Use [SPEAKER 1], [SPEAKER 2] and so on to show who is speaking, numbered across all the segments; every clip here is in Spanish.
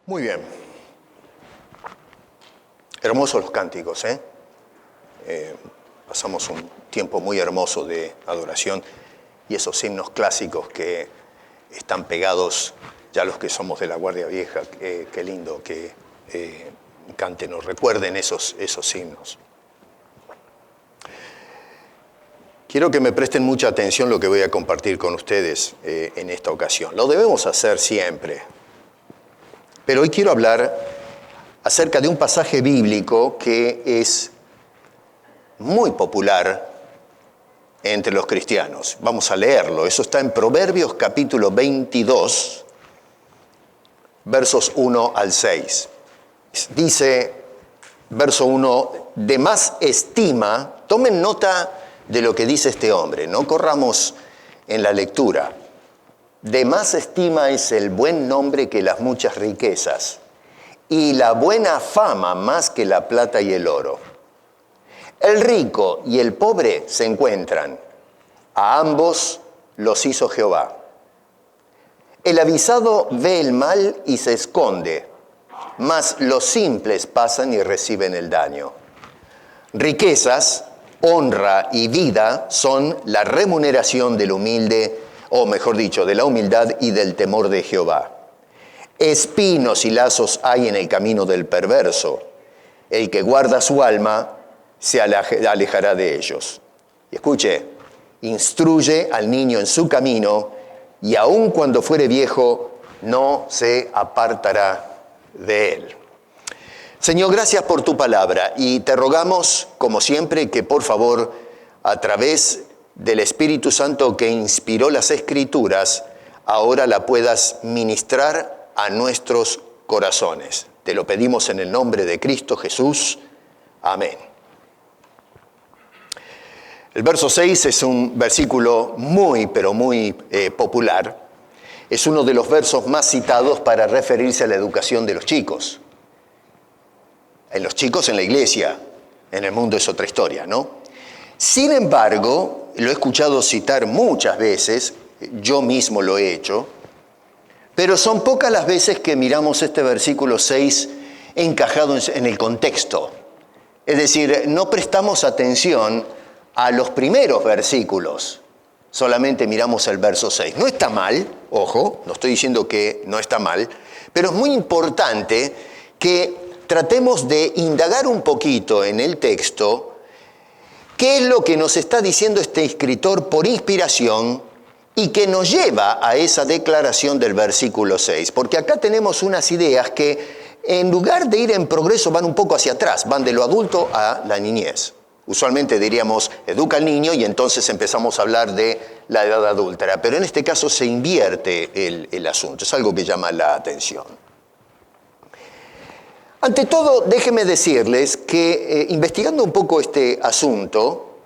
[SPEAKER 1] Muy bien. Hermosos los cánticos, ¿eh? Pasamos un tiempo muy hermoso de adoración y esos himnos clásicos que están pegados, ya los que somos de la Guardia Vieja, qué lindo que canten, nos recuerden esos himnos. Quiero que me presten mucha atención lo que voy a compartir con ustedes en esta ocasión. Lo debemos hacer siempre. Pero hoy quiero hablar acerca de un pasaje bíblico que es muy popular entre los cristianos. Vamos a leerlo. Eso está en Proverbios capítulo 22, versos 1 al 6. Dice, verso 1, de más estima, tomen nota de lo que dice este hombre, no corramos en la lectura. De más estima es el buen nombre que las muchas riquezas, y la buena fama más que la plata y el oro. El rico y el pobre se encuentran, a ambos los hizo Jehová. El avisado ve el mal y se esconde, mas los simples pasan y reciben el daño. Riquezas, honra y vida son la remuneración del humilde, o mejor dicho, de la humildad y del temor de Jehová. Espinos y lazos hay en el camino del perverso. El que guarda su alma se alejará de ellos. Y escuche, instruye al niño en su camino, y aun cuando fuere viejo, no se apartará de él. Señor, gracias por tu palabra, y te rogamos, como siempre, que por favor, a través del Espíritu Santo que inspiró las Escrituras, ahora la puedas ministrar a nuestros corazones. Te lo pedimos en el nombre de Cristo Jesús. Amén. El verso 6 es un versículo muy, pero muy popular. Es uno de los versos más citados para referirse a la educación de los chicos. En los chicos en la iglesia, en el mundo es otra historia, ¿no? Sin embargo, lo he escuchado citar muchas veces, yo mismo lo he hecho, pero son pocas las veces que miramos este versículo 6 encajado en el contexto. Es decir, no prestamos atención a los primeros versículos, solamente miramos el verso 6. No está mal, ojo, no estoy diciendo que no está mal, pero es muy importante que tratemos de indagar un poquito en el texto. ¿Qué es lo que nos está diciendo este escritor por inspiración y que nos lleva a esa declaración del versículo 6? Porque acá tenemos unas ideas que en lugar de ir en progreso van un poco hacia atrás, van de lo adulto a la niñez. Usualmente diríamos, educa al niño y entonces empezamos a hablar de la edad adulta, pero en este caso se invierte el asunto, es algo que llama la atención. Ante todo, déjenme decirles que investigando un poco este asunto,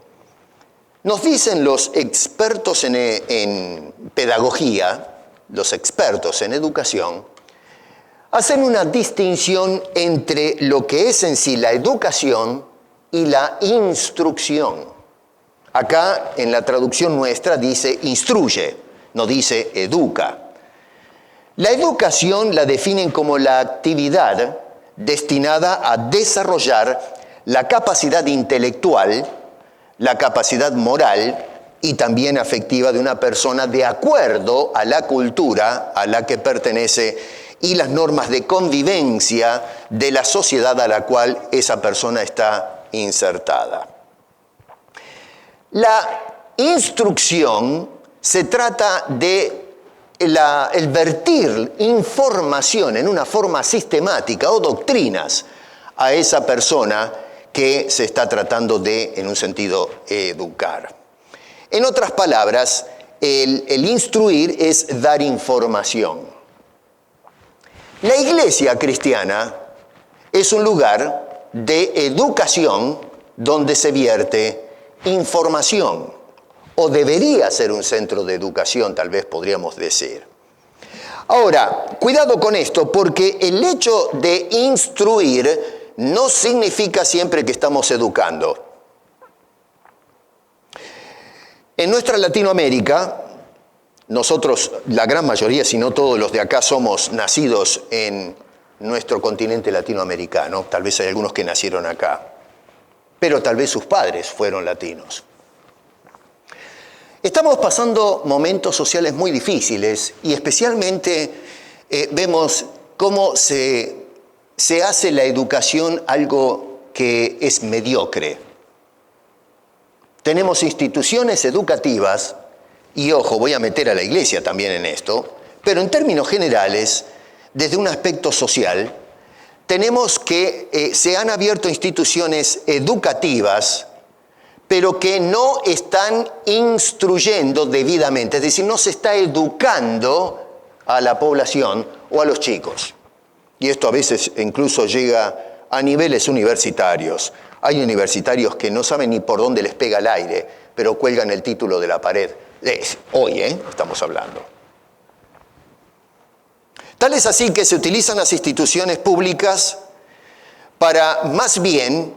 [SPEAKER 1] nos dicen los expertos en pedagogía, los expertos en educación, hacen una distinción entre lo que es en sí la educación y la instrucción. Acá en la traducción nuestra dice instruye, no dice educa. La educación la definen como la actividad destinada a desarrollar la capacidad intelectual, la capacidad moral y también afectiva de una persona de acuerdo a la cultura a la que pertenece y las normas de convivencia de la sociedad a la cual esa persona está insertada. La instrucción se trata de el vertir información en una forma sistemática o doctrinas a esa persona que se está tratando de, en un sentido, educar. En otras palabras, el instruir es dar información. La iglesia cristiana es un lugar de educación donde se vierte información, o debería ser un centro de educación, tal vez podríamos decir. Ahora, cuidado con esto, porque el hecho de instruir no significa siempre que estamos educando. En nuestra Latinoamérica, nosotros, la gran mayoría, si no todos los de acá, somos nacidos en nuestro continente latinoamericano. Tal vez hay algunos que nacieron acá, pero tal vez sus padres fueron latinos. Estamos pasando momentos sociales muy difíciles y especialmente vemos cómo se hace la educación algo que es mediocre. Tenemos instituciones educativas, y ojo, voy a meter a la iglesia también en esto, pero en términos generales, desde un aspecto social, tenemos que se han abierto instituciones educativas, pero que no están instruyendo debidamente, es decir, no se está educando a la población o a los chicos. Y esto a veces incluso llega a niveles universitarios. Hay universitarios que no saben ni por dónde les pega el aire, pero cuelgan el título de la pared. Hoy, estamos hablando. Tal es así que se utilizan las instituciones públicas para más bien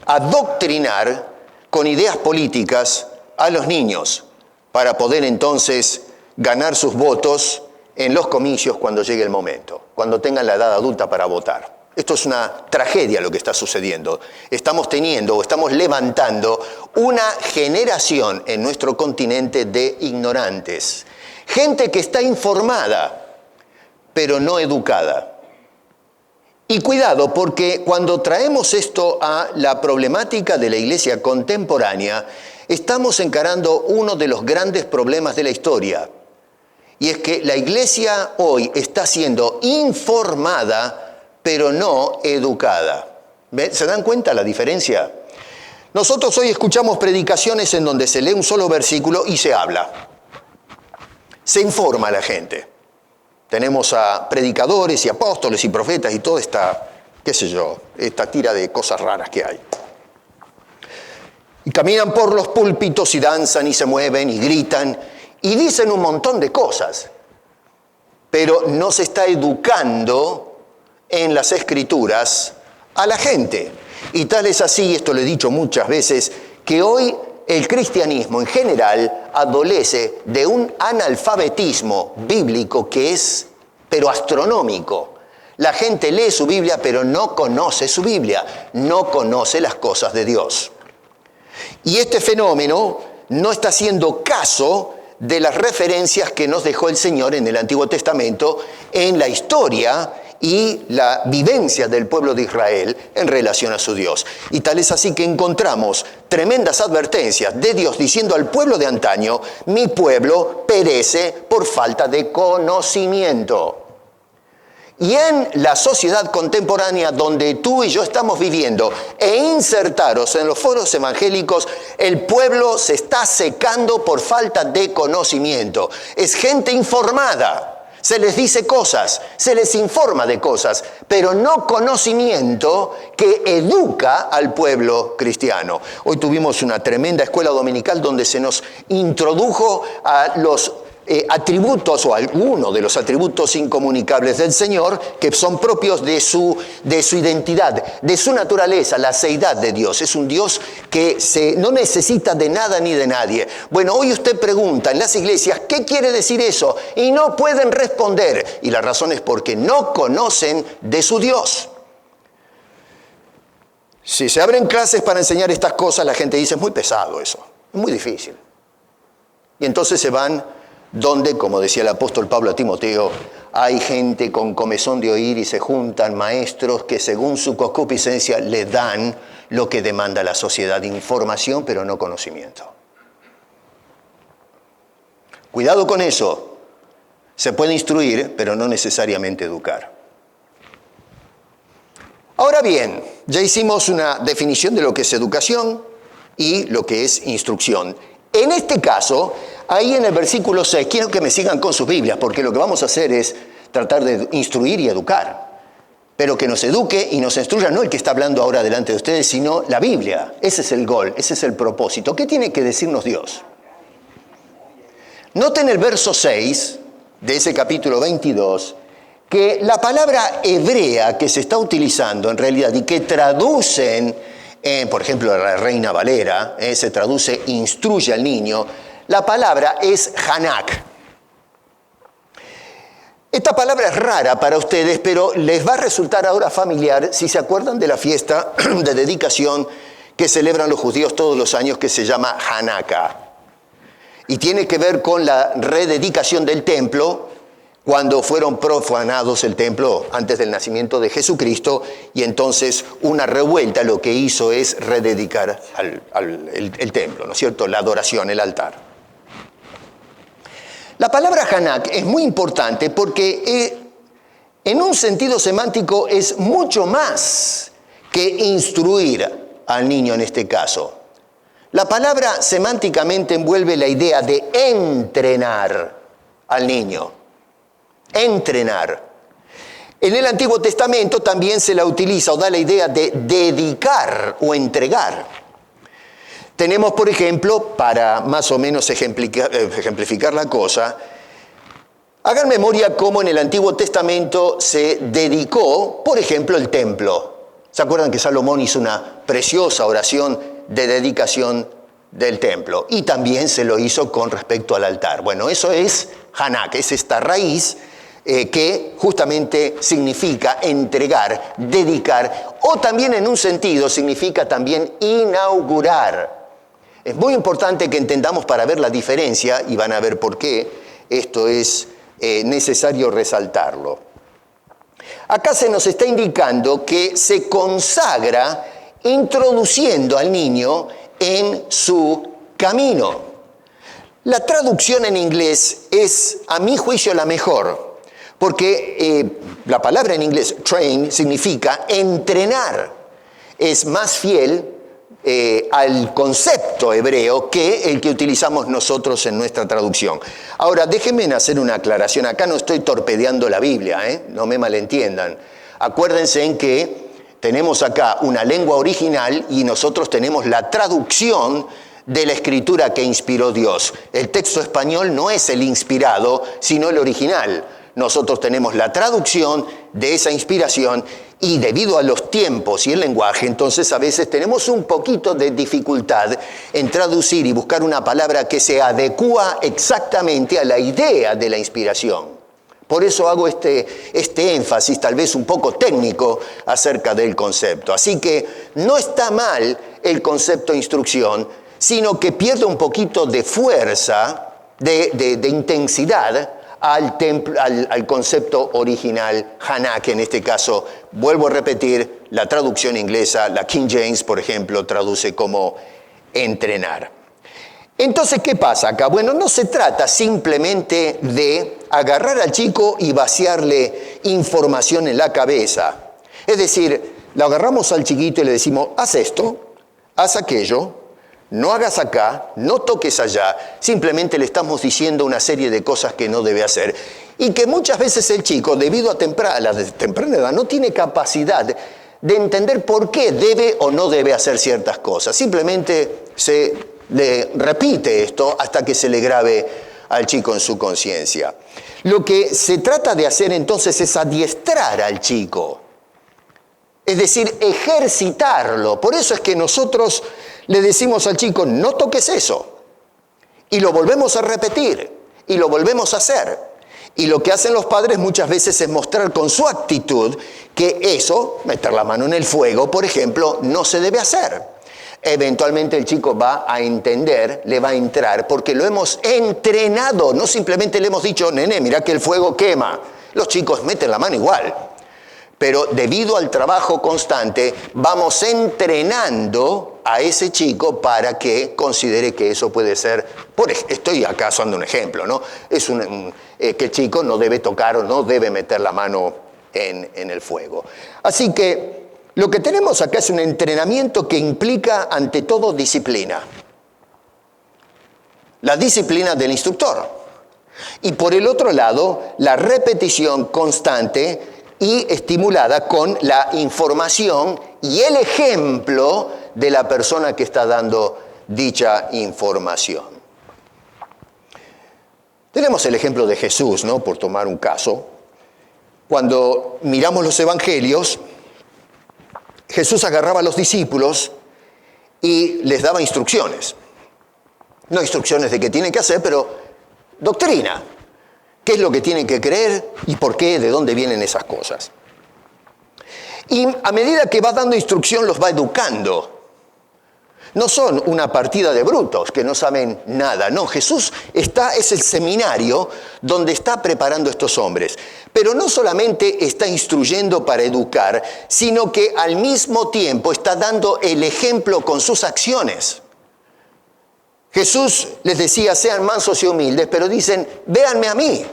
[SPEAKER 1] adoctrinar con ideas políticas a los niños, para poder entonces ganar sus votos en los comicios cuando llegue el momento, cuando tengan la edad adulta para votar. Esto es una tragedia lo que está sucediendo. Estamos levantando una generación en nuestro continente de ignorantes. Gente que está informada, pero no educada. Y cuidado, porque cuando traemos esto a la problemática de la iglesia contemporánea, estamos encarando uno de los grandes problemas de la historia. Y es que la iglesia hoy está siendo informada, pero no educada. ¿Se dan cuenta la diferencia? Nosotros hoy escuchamos predicaciones en donde se lee un solo versículo y se habla. Se informa a la gente. Tenemos a predicadores y apóstoles y profetas y toda esta, esta tira de cosas raras que hay. Y caminan por los púlpitos y danzan y se mueven y gritan y dicen un montón de cosas, pero no se está educando en las Escrituras a la gente. Y tal es así, esto lo he dicho muchas veces, que hoy el cristianismo en general adolece de un analfabetismo bíblico que es, pero astronómico. La gente lee su Biblia, pero no conoce su Biblia, no conoce las cosas de Dios. Y este fenómeno no está haciendo caso de las referencias que nos dejó el Señor en el Antiguo Testamento en la historia y la vivencia del pueblo de Israel en relación a su Dios. Y tal es así que encontramos tremendas advertencias de Dios diciendo al pueblo de antaño: mi pueblo perece por falta de conocimiento. Y en la sociedad contemporánea donde tú y yo estamos viviendo e insertados en los foros evangélicos, el pueblo se está secando por falta de conocimiento. Es gente informada. Se les dice cosas, se les informa de cosas, pero no conocimiento que educa al pueblo cristiano. Hoy tuvimos una tremenda escuela dominical donde se nos introdujo a los atributos o algunos de los atributos incomunicables del Señor que son propios de su identidad, de su naturaleza, la seidad de Dios. Es un Dios que no necesita de nada ni de nadie. Bueno, hoy usted pregunta en las iglesias, ¿qué quiere decir eso? Y no pueden responder. Y la razón es porque no conocen de su Dios. Si se abren clases para enseñar estas cosas, la gente dice, es muy pesado eso, es muy difícil. Y entonces se van donde, como decía el apóstol Pablo a Timoteo, hay gente con comezón de oír y se juntan maestros que según su concupiscencia le dan lo que demanda la sociedad: información, pero no conocimiento. Cuidado con eso. Se puede instruir, pero no necesariamente educar. Ahora bien, ya hicimos una definición de lo que es educación y lo que es instrucción. En este caso, ahí en el versículo 6, quiero que me sigan con sus Biblias, porque lo que vamos a hacer es tratar de instruir y educar. Pero que nos eduque y nos instruya no el que está hablando ahora delante de ustedes, sino la Biblia. Ese es el gol, ese es el propósito. ¿Qué tiene que decirnos Dios? Noten el verso 6 de ese capítulo 22, que la palabra hebrea que se está utilizando en realidad y que traducen, por ejemplo, la Reina Valera, se traduce instruye al niño, la palabra es Hanak. Esta palabra es rara para ustedes, pero les va a resultar ahora familiar si se acuerdan de la fiesta de dedicación que celebran los judíos todos los años, que se llama Hanukkah. Y tiene que ver con la rededicación del templo, cuando fueron profanados el templo antes del nacimiento de Jesucristo, y entonces una revuelta lo que hizo es rededicar el templo, ¿no es cierto? La adoración, el altar. La palabra Hanak es muy importante porque en un sentido semántico es mucho más que instruir al niño en este caso. La palabra semánticamente envuelve la idea de entrenar al niño. Entrenar. En el Antiguo Testamento también se la utiliza o da la idea de dedicar o entregar. Tenemos, por ejemplo, para más o menos ejemplificar la cosa, hagan memoria cómo en el Antiguo Testamento se dedicó, por ejemplo, el templo. ¿Se acuerdan que Salomón hizo una preciosa oración de dedicación del templo? Y también se lo hizo con respecto al altar. Bueno, eso es Hanak, es esta raíz que justamente significa entregar, dedicar, o también en un sentido significa también inaugurar. Es muy importante que entendamos para ver la diferencia, y van a ver por qué esto es necesario resaltarlo. Acá se nos está indicando que se consagra introduciendo al niño en su camino. La traducción en inglés es, a mi juicio, la mejor, porque la palabra en inglés, train, significa entrenar. Es más fiel al concepto hebreo que el que utilizamos nosotros en nuestra traducción. Ahora, déjenme hacer una aclaración. Acá no estoy torpedeando la Biblia, no me malentiendan. Acuérdense en que tenemos acá una lengua original y nosotros tenemos la traducción de la escritura que inspiró Dios. El texto español no es el inspirado, sino el original. Nosotros tenemos la traducción de esa inspiración y debido a los tiempos y el lenguaje, entonces a veces tenemos un poquito de dificultad en traducir y buscar una palabra que se adecúa exactamente a la idea de la inspiración. Por eso hago este énfasis, tal vez un poco técnico, acerca del concepto. Así que no está mal el concepto instrucción, sino que pierde un poquito de fuerza, de intensidad, al concepto original, Hanak, en este caso, vuelvo a repetir, la traducción inglesa, la King James, por ejemplo, traduce como entrenar. Entonces, ¿qué pasa acá? Bueno, no se trata simplemente de agarrar al chico y vaciarle información en la cabeza. Es decir, lo agarramos al chiquito y le decimos, haz esto, haz aquello, no hagas acá, no toques allá, simplemente le estamos diciendo una serie de cosas que no debe hacer. Y que muchas veces el chico, debido a la temprana edad, no tiene capacidad de entender por qué debe o no debe hacer ciertas cosas. Simplemente se le repite esto hasta que se le grabe al chico en su conciencia. Lo que se trata de hacer entonces es adiestrar al chico. Es decir, ejercitarlo. Por eso es que nosotros le decimos al chico, no toques eso. Y lo volvemos a repetir. Y lo volvemos a hacer. Y lo que hacen los padres muchas veces es mostrar con su actitud que eso, meter la mano en el fuego, por ejemplo, no se debe hacer. Eventualmente el chico va a entender, le va a entrar, porque lo hemos entrenado. No simplemente le hemos dicho, nene, mira que el fuego quema. Los chicos meten la mano igual. Pero debido al trabajo constante, vamos entrenando a ese chico para que considere que eso puede ser, estoy acaso dando un ejemplo, ¿no? Es que el chico no debe tocar o no debe meter la mano en el fuego. Así que lo que tenemos acá es un entrenamiento que implica ante todo disciplina. la disciplina del instructor. Y por el otro lado, la repetición constante y estimulada con la información y el ejemplo de la persona que está dando dicha información. Tenemos el ejemplo de Jesús, ¿no? Por tomar un caso. Cuando miramos los evangelios, Jesús agarraba a los discípulos y les daba instrucciones. No instrucciones de qué tienen que hacer, pero doctrina. ¿Qué es lo que tienen que creer y por qué, de dónde vienen esas cosas? Y a medida que va dando instrucción, los va educando. No son una partida de brutos que no saben nada. No, Jesús es el seminario donde está preparando a estos hombres. Pero no solamente está instruyendo para educar, sino que al mismo tiempo está dando el ejemplo con sus acciones. Jesús les decía, sean mansos y humildes, pero dicen, véanme a mí,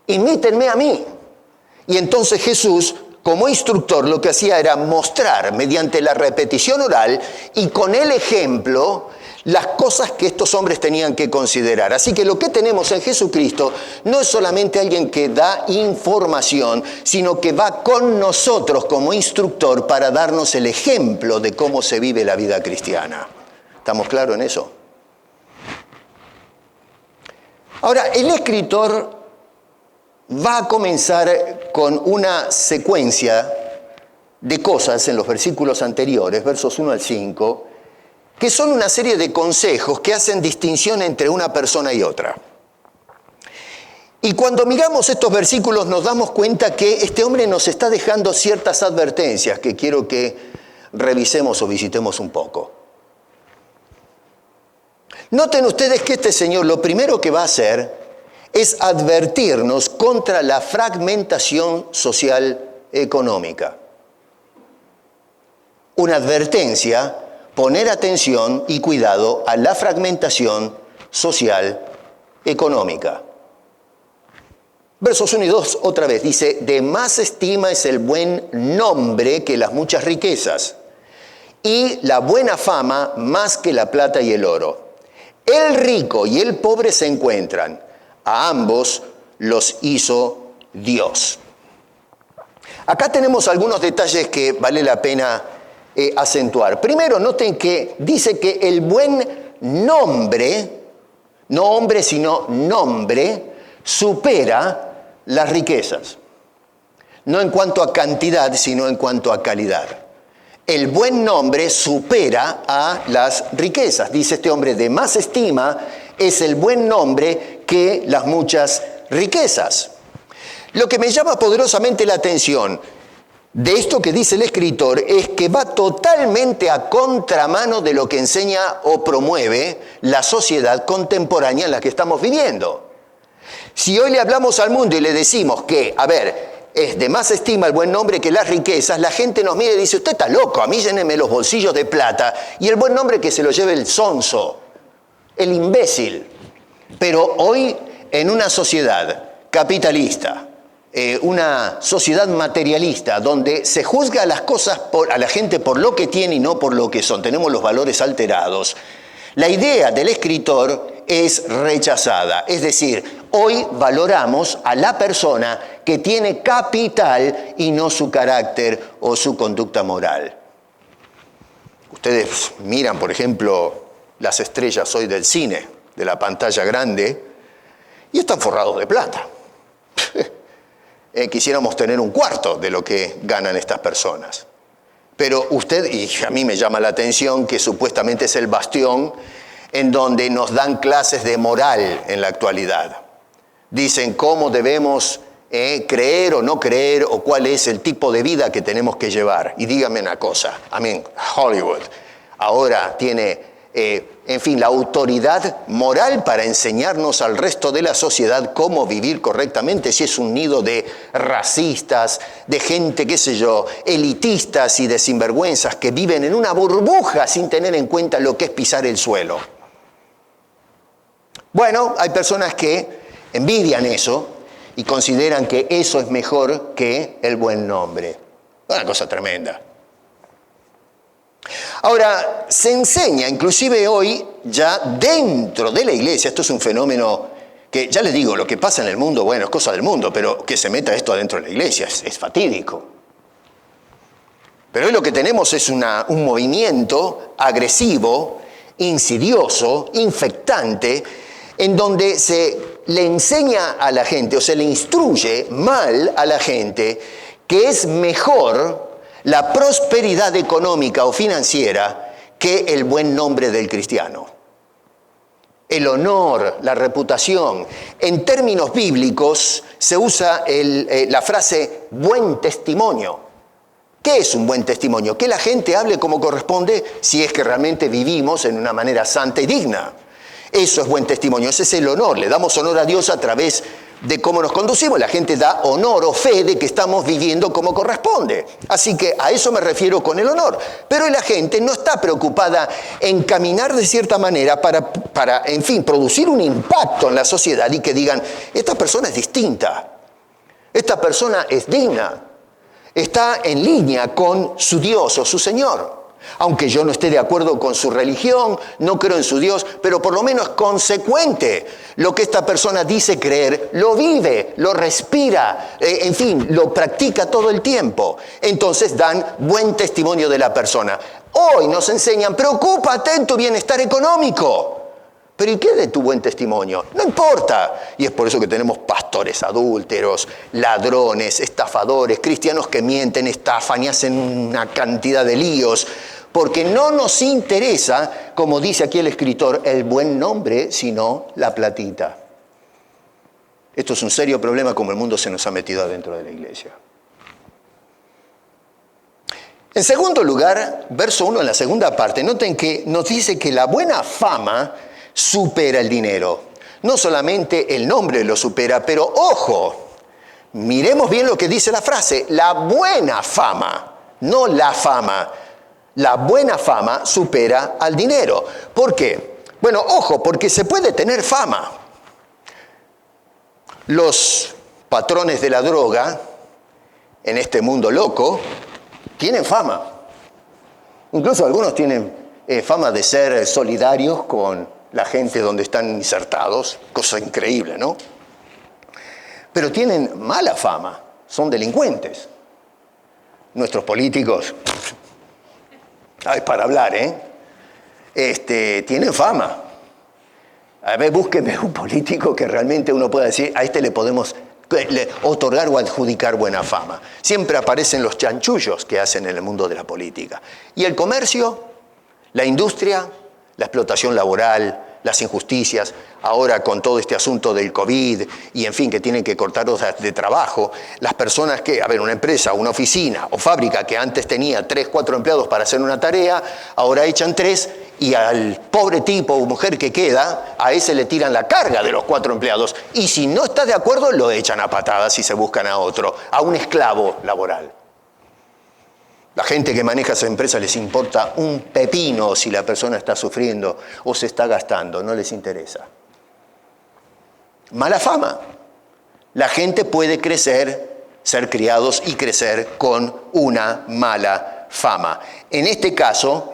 [SPEAKER 1] imítenme a mí. Y entonces Jesús, como instructor, lo que hacía era mostrar mediante la repetición oral y con el ejemplo las cosas que estos hombres tenían que considerar. Así que lo que tenemos en Jesucristo no es solamente alguien que da información, sino que va con nosotros como instructor para darnos el ejemplo de cómo se vive la vida cristiana. ¿Estamos claros en eso? Ahora, el escritor va a comenzar con una secuencia de cosas en los versículos anteriores, versos 1 al 5, que son una serie de consejos que hacen distinción entre una persona y otra. Y cuando miramos estos versículos nos damos cuenta que este hombre nos está dejando ciertas advertencias que quiero que revisemos o visitemos un poco. Noten ustedes que este señor lo primero que va a hacer es advertirnos contra la fragmentación social económica. Una advertencia, poner atención y cuidado a la fragmentación social económica. Versos 1 y 2 otra vez dice, de más estima es el buen nombre que las muchas riquezas, y la buena fama más que la plata y el oro. El rico y el pobre se encuentran, a ambos los hizo Dios. Acá tenemos algunos detalles que vale la pena acentuar. Primero, noten que dice que el buen nombre, no hombre sino nombre, supera las riquezas. No en cuanto a cantidad, sino en cuanto a calidad. El buen nombre supera a las riquezas. Dice este hombre, de más estima es el buen nombre que las muchas riquezas. Lo que me llama poderosamente la atención de esto que dice el escritor es que va totalmente a contramano de lo que enseña o promueve la sociedad contemporánea en la que estamos viviendo. Si hoy le hablamos al mundo y le decimos que, es de más estima el buen nombre que las riquezas, la gente nos mira y dice, usted está loco, a mí lléneme los bolsillos de plata, y el buen nombre que se lo lleve el sonso, el imbécil. Pero hoy, en una sociedad capitalista, una sociedad materialista, donde se juzga las cosas a la gente por lo que tiene y no por lo que son, tenemos los valores alterados, la idea del escritor es rechazada. Es decir, hoy valoramos a la persona que tiene capital y no su carácter o su conducta moral. Ustedes miran, por ejemplo, las estrellas hoy del cine, de la pantalla grande, y están forrados de plata. Quisiéramos tener un cuarto de lo que ganan estas personas. Pero usted, y a mí me llama la atención que supuestamente es el bastión en donde nos dan clases de moral en la actualidad. Dicen cómo debemos creer o no creer o cuál es el tipo de vida que tenemos que llevar. Y dígame una cosa, Hollywood ahora tiene, la autoridad moral para enseñarnos al resto de la sociedad cómo vivir correctamente, si es un nido de racistas, de gente, elitistas y de sinvergüenzas que viven en una burbuja sin tener en cuenta lo que es pisar el suelo. Bueno, hay personas que envidian eso y consideran que eso es mejor que el buen nombre. Una cosa tremenda. Ahora, se enseña, inclusive hoy, ya dentro de la iglesia, esto es un fenómeno que, ya les digo, lo que pasa en el mundo, bueno, es cosa del mundo, pero que se meta esto adentro de la iglesia es fatídico. Pero hoy lo que tenemos es un movimiento agresivo, insidioso, infectante, en donde se le enseña a la gente o se le instruye mal a la gente que es mejor la prosperidad económica o financiera que el buen nombre del cristiano. El honor, la reputación. En términos bíblicos se usa la frase buen testimonio. ¿Qué es un buen testimonio? Que la gente hable como corresponde si es que realmente vivimos en una manera santa y digna. Eso es buen testimonio, ese es el honor. Le damos honor a Dios a través de cómo nos conducimos. La gente da honor o fe de que estamos viviendo como corresponde. Así que a eso me refiero con el honor. Pero la gente no está preocupada en caminar de cierta manera para, en fin, producir un impacto en la sociedad y que digan, esta persona es distinta, esta persona es digna, está en línea con su Dios o su Señor. Aunque yo no esté de acuerdo con su religión, no creo en su Dios, pero por lo menos es consecuente. Lo que esta persona dice creer, lo vive, lo respira, en fin, lo practica todo el tiempo. Entonces dan buen testimonio de la persona. Hoy nos enseñan, preocúpate en tu bienestar económico. Pero ¿y qué de tu buen testimonio? No importa. Y es por eso que tenemos pastores adúlteros, ladrones, estafadores, cristianos que mienten, estafan y hacen una cantidad de líos. Porque no nos interesa, como dice aquí el escritor, el buen nombre, sino la platita. Esto es un serio problema como el mundo se nos ha metido adentro de la iglesia. En segundo lugar, verso 1 en la segunda parte, noten que nos dice que la buena fama supera el dinero. No solamente el nombre lo supera, pero ojo, miremos bien lo que dice la frase, la buena fama, no la fama. La buena fama supera al dinero. ¿Por qué? Bueno, ojo, porque se puede tener fama. Los patrones de la droga en este mundo loco tienen fama. Incluso algunos tienen fama de ser solidarios con la gente donde están insertados, cosa increíble, ¿no? Pero tienen mala fama, son delincuentes. Nuestros políticos, es para hablar, tienen fama. A ver, búsqueme un político que realmente uno pueda decir, a este le podemos otorgar o adjudicar buena fama. Siempre aparecen los chanchullos que hacen en el mundo de la política. Y el comercio, la industria, la explotación laboral, las injusticias, ahora con todo este asunto del COVID y en fin, que tienen que cortar horas de trabajo, las personas que, una empresa, una oficina o fábrica que antes tenía 3, 4 empleados para hacer una tarea, ahora echan 3 y al pobre tipo o mujer que queda, a ese le tiran la carga de los 4 empleados y si no está de acuerdo lo echan a patadas y se buscan a otro, a un esclavo laboral. La gente que maneja esa empresa les importa un pepino si la persona está sufriendo o se está gastando, no les interesa. Mala fama. La gente puede crecer, ser criados y crecer con una mala fama. En este caso,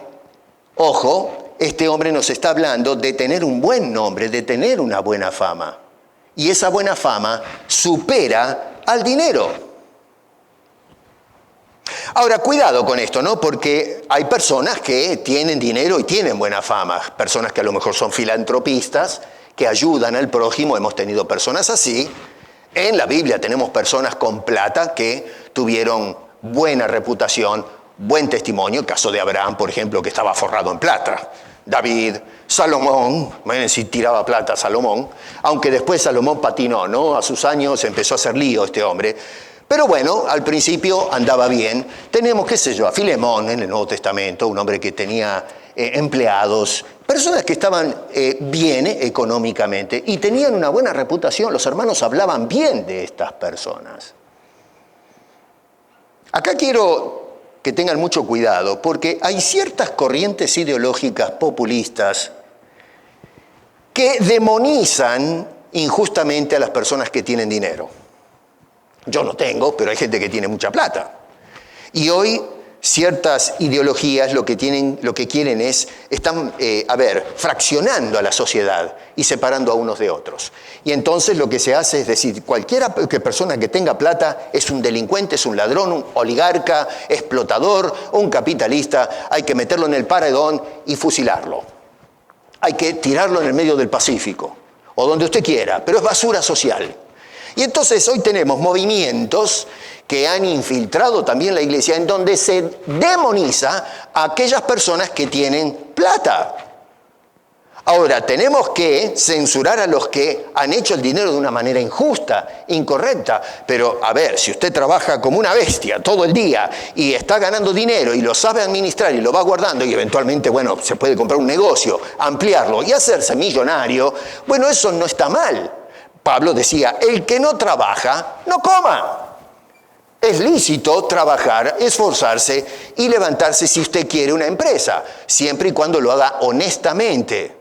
[SPEAKER 1] ojo, este hombre nos está hablando de tener un buen nombre, de tener una buena fama. Y esa buena fama supera al dinero. Ahora, cuidado con esto, ¿no? Porque hay personas que tienen dinero y tienen buena fama. Personas que a lo mejor son filantropistas, que ayudan al prójimo. Hemos tenido personas así. En la Biblia tenemos personas con plata que tuvieron buena reputación, buen testimonio. El caso de Abraham, por ejemplo, que estaba forrado en plata. David, Salomón, miren si tiraba plata Salomón. Aunque después Salomón patinó, ¿no? A sus años empezó a hacer lío este hombre. Pero bueno, al principio andaba bien. Tenemos, qué sé yo, a Filemón en el Nuevo Testamento, un hombre que tenía empleados, personas que estaban bien económicamente y tenían una buena reputación. Los hermanos hablaban bien de estas personas. Acá quiero que tengan mucho cuidado porque hay ciertas corrientes ideológicas populistas que demonizan injustamente a las personas que tienen dinero. Yo no tengo, pero hay gente que tiene mucha plata. Y hoy ciertas ideologías lo que quieren es, están, fraccionando a la sociedad y separando a unos de otros. Y entonces lo que se hace es decir, cualquier persona que tenga plata es un delincuente, es un ladrón, un oligarca, explotador, un capitalista, hay que meterlo en el paredón y fusilarlo. Hay que tirarlo en el medio del Pacífico, o donde usted quiera, pero es basura social. Y entonces hoy tenemos movimientos que han infiltrado también la iglesia, en donde se demoniza a aquellas personas que tienen plata. Ahora, tenemos que censurar a los que han hecho el dinero de una manera injusta, incorrecta. Pero, a ver, si usted trabaja como una bestia todo el día y está ganando dinero y lo sabe administrar y lo va guardando y eventualmente, bueno, se puede comprar un negocio, ampliarlo y hacerse millonario, bueno, eso no está mal. Pablo decía, el que no trabaja, no coma. Es lícito trabajar, esforzarse y levantarse si usted quiere una empresa, siempre y cuando lo haga honestamente.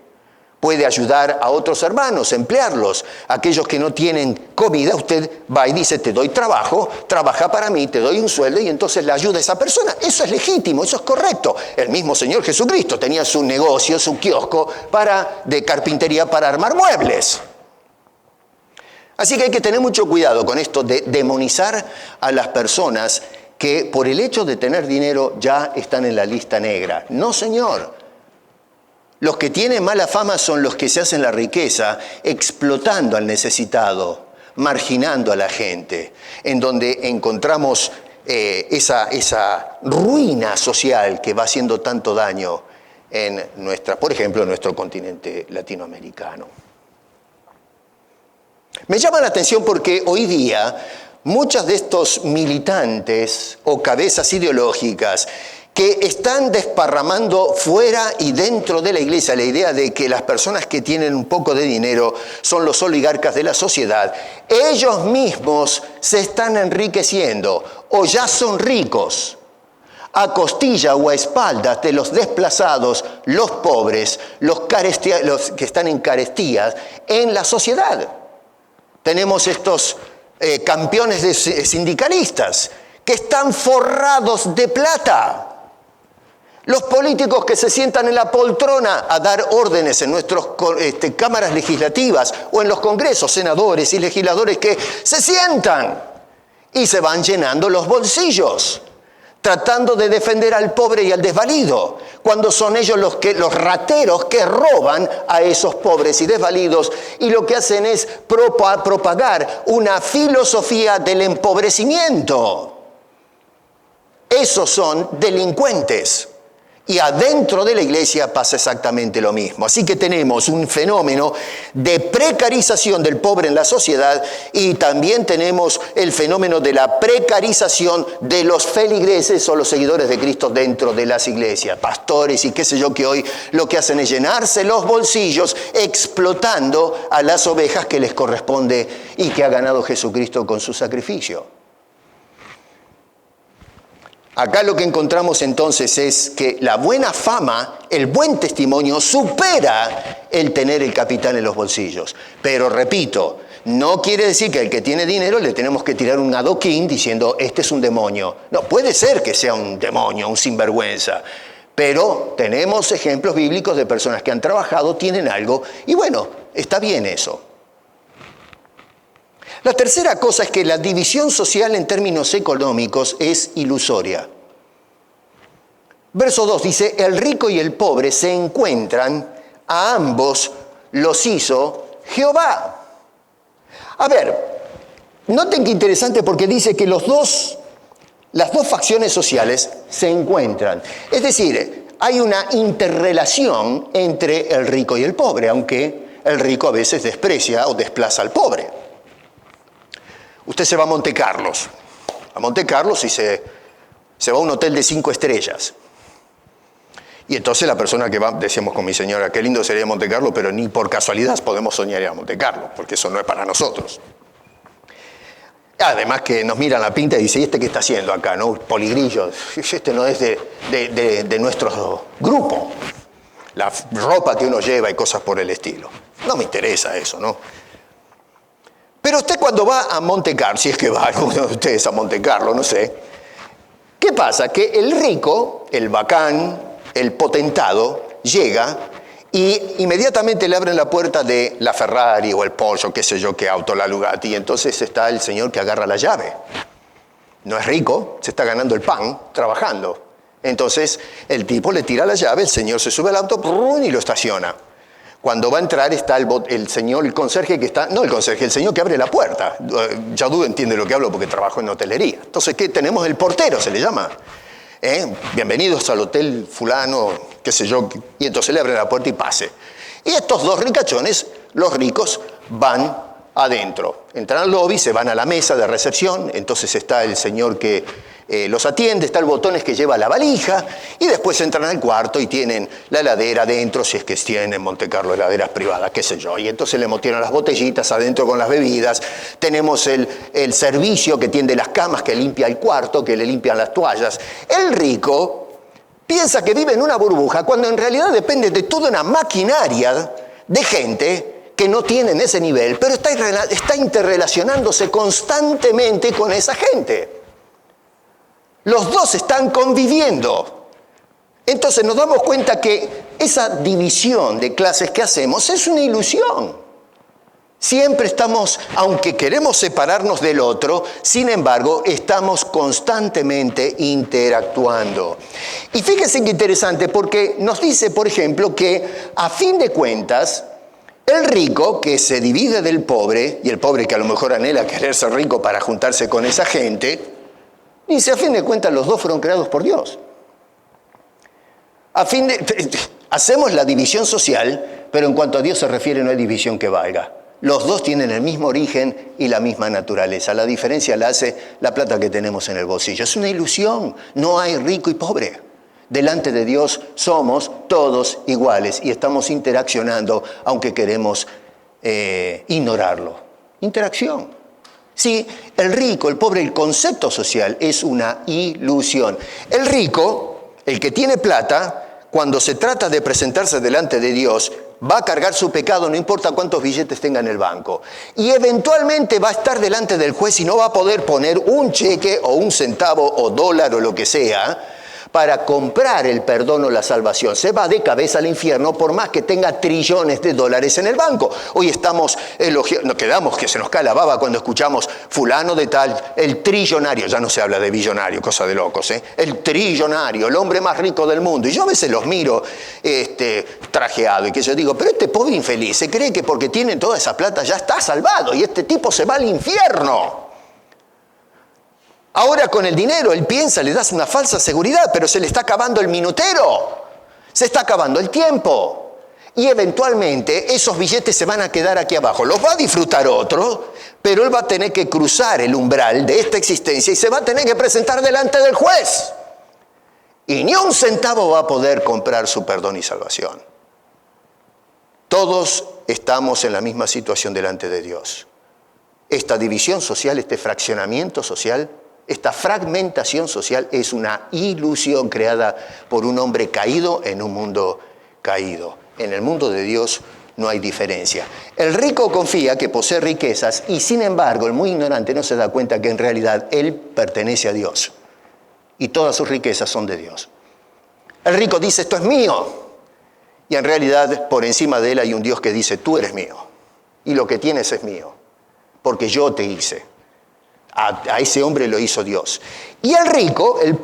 [SPEAKER 1] Puede ayudar a otros hermanos, emplearlos. Aquellos que no tienen comida, usted va y dice, te doy trabajo, trabaja para mí, te doy un sueldo y entonces le ayuda a esa persona. Eso es legítimo, eso es correcto. El mismo Señor Jesucristo tenía su negocio, su kiosco de carpintería para armar muebles. Así que hay que tener mucho cuidado con esto de demonizar a las personas que por el hecho de tener dinero ya están en la lista negra. No, señor. Los que tienen mala fama son los que se hacen la riqueza explotando al necesitado, marginando a la gente, en donde encontramos esa ruina social que va haciendo tanto daño por ejemplo, en nuestro continente latinoamericano. Me llama la atención porque hoy día muchos de estos militantes o cabezas ideológicas que están desparramando fuera y dentro de la iglesia la idea de que las personas que tienen un poco de dinero son los oligarcas de la sociedad, ellos mismos se están enriqueciendo o ya son ricos a costilla o a espaldas de los desplazados, los pobres, los que están en carestías en la sociedad. Tenemos estos campeones de sindicalistas que están forrados de plata. Los políticos que se sientan en la poltrona a dar órdenes en nuestras cámaras legislativas o en los congresos, senadores y legisladores que se sientan y se van llenando los bolsillos, tratando de defender al pobre y al desvalido, cuando son ellos los rateros que roban a esos pobres y desvalidos y lo que hacen es propagar una filosofía del empobrecimiento. Esos son delincuentes. Y adentro de la iglesia pasa exactamente lo mismo. Así que tenemos un fenómeno de precarización del pobre en la sociedad y también tenemos el fenómeno de la precarización de los feligreses o los seguidores de Cristo dentro de las iglesias. Pastores y qué sé yo, que hoy lo que hacen es llenarse los bolsillos explotando a las ovejas que les corresponde y que ha ganado Jesucristo con su sacrificio. Acá lo que encontramos entonces es que la buena fama, el buen testimonio, supera el tener el capital en los bolsillos. Pero repito, no quiere decir que al que tiene dinero le tenemos que tirar un adoquín diciendo, este es un demonio. No, puede ser que sea un demonio, un sinvergüenza. Pero tenemos ejemplos bíblicos de personas que han trabajado, tienen algo, y bueno, está bien eso. La tercera cosa es que la división social en términos económicos es ilusoria. Verso 2 dice, el rico y el pobre se encuentran, a ambos los hizo Jehová. A ver, noten qué interesante porque dice que las dos facciones sociales se encuentran. Es decir, hay una interrelación entre el rico y el pobre, aunque el rico a veces desprecia o desplaza al pobre. Usted se va a Monte Carlos y se va a un hotel de 5 estrellas. Y entonces la persona que va, decíamos con mi señora, qué lindo sería Monte Carlo, pero ni por casualidad podemos soñar ir a Monte Carlo, porque eso no es para nosotros. Además que nos miran la pinta y dice, ¿y este qué está haciendo acá? ¿No? Poligrillo, este no es de nuestro grupo. La ropa que uno lleva y cosas por el estilo. No me interesa eso, ¿no? Pero usted cuando va a Monte Carlo, si es que va alguno de ustedes a Monte Carlo, no sé, ¿Qué pasa? Que el rico, el bacán, el potentado, llega y inmediatamente le abren la puerta de la Ferrari o el Porsche, qué sé yo, qué auto, la Bugatti. Y entonces está el señor que agarra la llave. No es rico, se está ganando el pan trabajando. Entonces el tipo le tira la llave, el señor se sube al auto y lo estaciona. Cuando va a entrar está el señor, el conserje que está... No el conserje, el señor que abre la puerta. Ya dudo entiende lo que hablo porque trabajo en hotelería. Entonces, ¿qué? Tenemos el portero, se le llama. Bienvenidos al hotel fulano, qué sé yo. Y entonces le abre la puerta y pase. Y estos dos ricachones, los ricos, van adentro. Entran al lobby, se van a la mesa de recepción. Entonces está el señor que los atiende, está el botones que lleva la valija, y después entran al cuarto y tienen la heladera adentro, si es que tienen en Monte Carlo heladeras privadas, qué sé yo. Y entonces le metieron las botellitas adentro con las bebidas. Tenemos el servicio que tiende las camas, que limpia el cuarto, que le limpian las toallas. El rico piensa que vive en una burbuja, cuando en realidad depende de toda una maquinaria de gente que no tienen ese nivel, pero está interrelacionándose constantemente con esa gente. Los dos están conviviendo. Entonces nos damos cuenta que esa división de clases que hacemos es una ilusión. Siempre estamos, aunque queremos separarnos del otro, sin embargo, estamos constantemente interactuando. Y fíjense qué interesante, porque nos dice, por ejemplo, que a fin de cuentas, el rico que se divide del pobre, y el pobre que a lo mejor anhela querer ser rico para juntarse con esa gente, dice, a fin de cuentas, los dos fueron creados por Dios. Hacemos la división social, pero en cuanto a Dios se refiere, no hay división que valga. Los dos tienen el mismo origen y la misma naturaleza. La diferencia la hace la plata que tenemos en el bolsillo. Es una ilusión. No hay rico y pobre. Delante de Dios somos todos iguales y estamos interaccionando, aunque queremos ignorarlo. Interacción. Sí, el rico, el pobre, el concepto social es una ilusión. El rico, el que tiene plata, cuando se trata de presentarse delante de Dios, va a cargar su pecado, no importa cuántos billetes tenga en el banco. Y eventualmente va a estar delante del juez y no va a poder poner un cheque o un centavo o dólar o lo que sea para comprar el perdón o la salvación. Se va de cabeza al infierno por más que tenga trillones de dólares en el banco. Hoy estamos elogiando, nos quedamos que se nos cae la baba cuando escuchamos fulano de tal, el trillonario, ya no se habla de billonario, cosa de locos, el trillonario, el hombre más rico del mundo. Y yo a veces los miro trajeado y que yo digo, pero este pobre infeliz se cree que porque tiene toda esa plata ya está salvado y este tipo se va al infierno. Ahora con el dinero, él piensa, le das una falsa seguridad, pero se le está acabando el minutero, se está acabando el tiempo. Y eventualmente esos billetes se van a quedar aquí abajo. Los va a disfrutar otro, pero él va a tener que cruzar el umbral de esta existencia y se va a tener que presentar delante del juez. Y ni un centavo va a poder comprar su perdón y salvación. Todos estamos en la misma situación delante de Dios. Esta división social, este fraccionamiento social, esta fragmentación social es una ilusión creada por un hombre caído en un mundo caído. En el mundo de Dios no hay diferencia. El rico confía que posee riquezas y sin embargo el muy ignorante no se da cuenta que en realidad él pertenece a Dios y todas sus riquezas son de Dios. El rico dice esto es mío y en realidad por encima de él hay un Dios que dice tú eres mío y lo que tienes es mío porque yo te hice. A ese hombre lo hizo Dios. Y el rico, el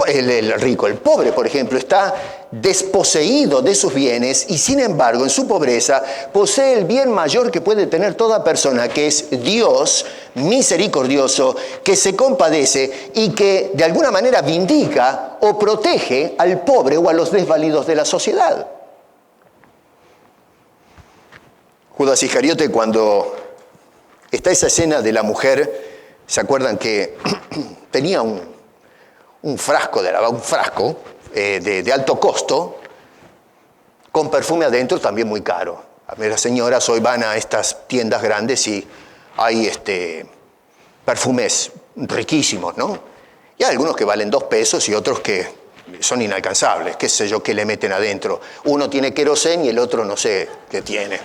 [SPEAKER 1] pobre, por ejemplo, está desposeído de sus bienes y sin embargo en su pobreza posee el bien mayor que puede tener toda persona, que es Dios misericordioso, que se compadece y que de alguna manera vindica o protege al pobre o a los desvalidos de la sociedad. Judas Iscariote, cuando está esa escena de la mujer, ¿se acuerdan que tenía un frasco de alto costo con perfume adentro también muy caro? A ver, las señoras hoy van a estas tiendas grandes y hay perfumes riquísimos, ¿no? Y hay algunos que valen 2 pesos y otros que son inalcanzables, qué sé yo, qué le meten adentro. Uno tiene querosén y el otro no sé qué tiene.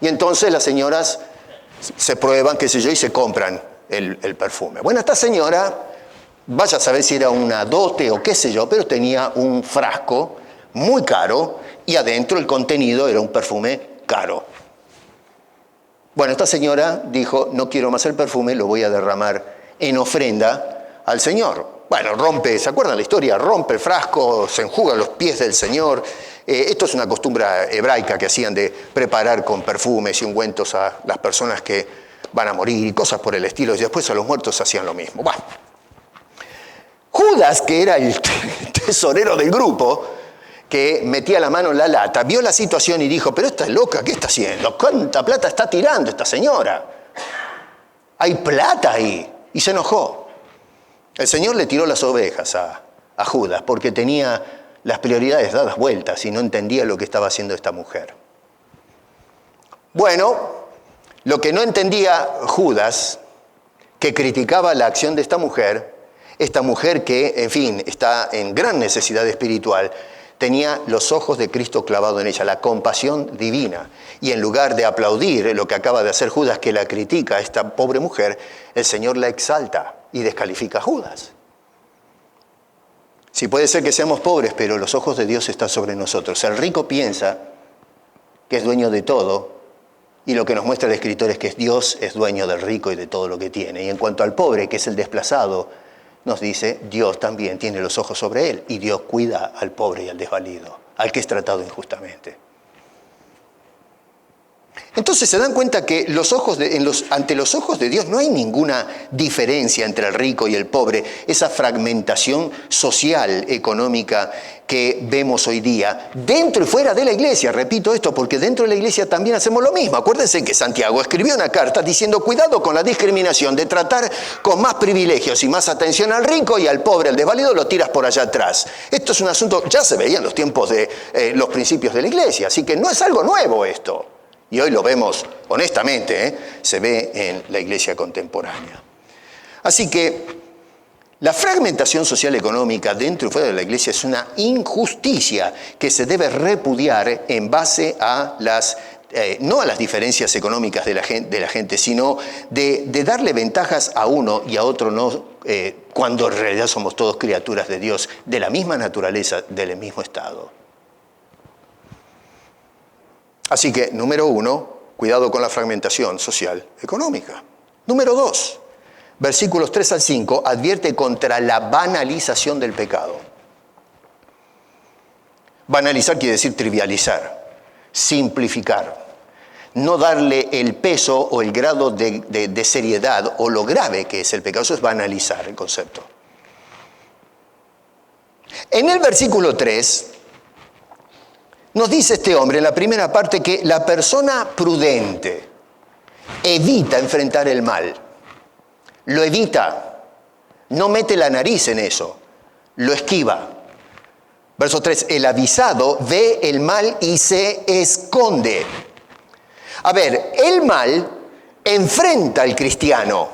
[SPEAKER 1] Y entonces las señoras se prueban, qué sé yo, y se compran el perfume. Bueno, esta señora vaya a saber si era una dote o qué sé yo, pero tenía un frasco muy caro y adentro el contenido era un perfume caro. Bueno, esta señora dijo, no quiero más el perfume, lo voy a derramar en ofrenda al Señor. Bueno, rompe, ¿se acuerdan la historia? Rompe el frasco, se enjuga los pies del Señor. Esto es una costumbre hebraica que hacían de preparar con perfumes y ungüentos a las personas que van a morir y cosas por el estilo, y después a los muertos hacían lo mismo. Bueno, Judas, que era el tesorero del grupo, que metía la mano en la lata, vio la situación y dijo, pero esta es loca, ¿qué está haciendo? ¿Cuánta plata está tirando esta señora? Hay plata ahí. Y se enojó. El Señor le tiró las ovejas a Judas porque tenía las prioridades dadas vueltas y no entendía lo que estaba haciendo esta mujer. Bueno, lo que no entendía Judas, que criticaba la acción de esta mujer que, en fin, está en gran necesidad espiritual, tenía los ojos de Cristo clavados en ella, la compasión divina. Y en lugar de aplaudir lo que acaba de hacer Judas, que la critica a esta pobre mujer, el Señor la exalta y descalifica a Judas. Sí, puede ser que seamos pobres, pero los ojos de Dios están sobre nosotros. El rico piensa que es dueño de todo, y lo que nos muestra el escritor es que Dios es dueño del rico y de todo lo que tiene. Y en cuanto al pobre, que es el desplazado, nos dice, Dios también tiene los ojos sobre él, y Dios cuida al pobre y al desvalido, al que es tratado injustamente. Entonces se dan cuenta que ante los ojos de Dios no hay ninguna diferencia entre el rico y el pobre, esa fragmentación social, económica que vemos hoy día, dentro y fuera de la iglesia. Repito esto porque dentro de la iglesia también hacemos lo mismo. Acuérdense que Santiago escribió una carta diciendo cuidado con la discriminación de tratar con más privilegios y más atención al rico y al pobre, al desvalido lo tiras por allá atrás. Esto es un asunto, ya se veía en los tiempos de los principios de la iglesia, así que no es algo nuevo esto. Y hoy lo vemos, honestamente, se ve en la iglesia contemporánea. Así que la fragmentación social económica dentro y fuera de la iglesia es una injusticia que se debe repudiar en base a no a las diferencias económicas de la gente, sino de darle ventajas a uno y a otro no, cuando en realidad somos todos criaturas de Dios, de la misma naturaleza, del mismo estado. Así que, número 1, cuidado con la fragmentación social económica. Número 2, versículos 3 al 5, advierte contra la banalización del pecado. Banalizar quiere decir trivializar, simplificar, no darle el peso o el grado de seriedad o lo grave que es el pecado. Eso es banalizar el concepto. En el versículo 3, nos dice este hombre en la primera parte que la persona prudente evita enfrentar el mal. Lo evita. No mete la nariz en eso. Lo esquiva. Verso 3. El avisado ve el mal y se esconde. A ver, el mal enfrenta al cristiano.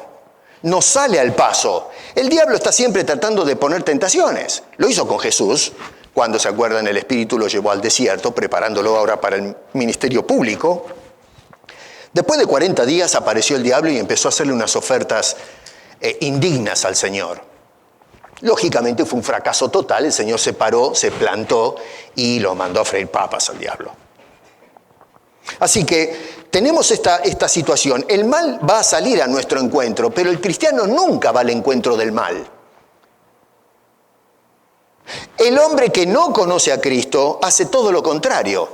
[SPEAKER 1] No sale al paso. El diablo está siempre tratando de poner tentaciones. Lo hizo con Jesús. Cuando, se acuerdan, el Espíritu lo llevó al desierto, preparándolo ahora para el ministerio público. Después de 40 días apareció el diablo y empezó a hacerle unas ofertas indignas al Señor. Lógicamente fue un fracaso total, el Señor se paró, se plantó y lo mandó a freír papas al diablo. Así que tenemos esta situación. El mal va a salir a nuestro encuentro, pero el cristiano nunca va al encuentro del mal. El hombre que no conoce a Cristo hace todo lo contrario.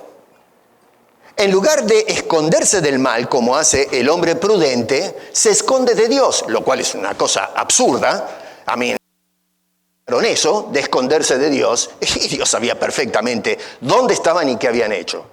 [SPEAKER 1] En lugar de esconderse del mal, como hace el hombre prudente, se esconde de Dios, lo cual es una cosa absurda. A mí me eso, de esconderse de Dios, y Dios sabía perfectamente dónde estaban y qué habían hecho.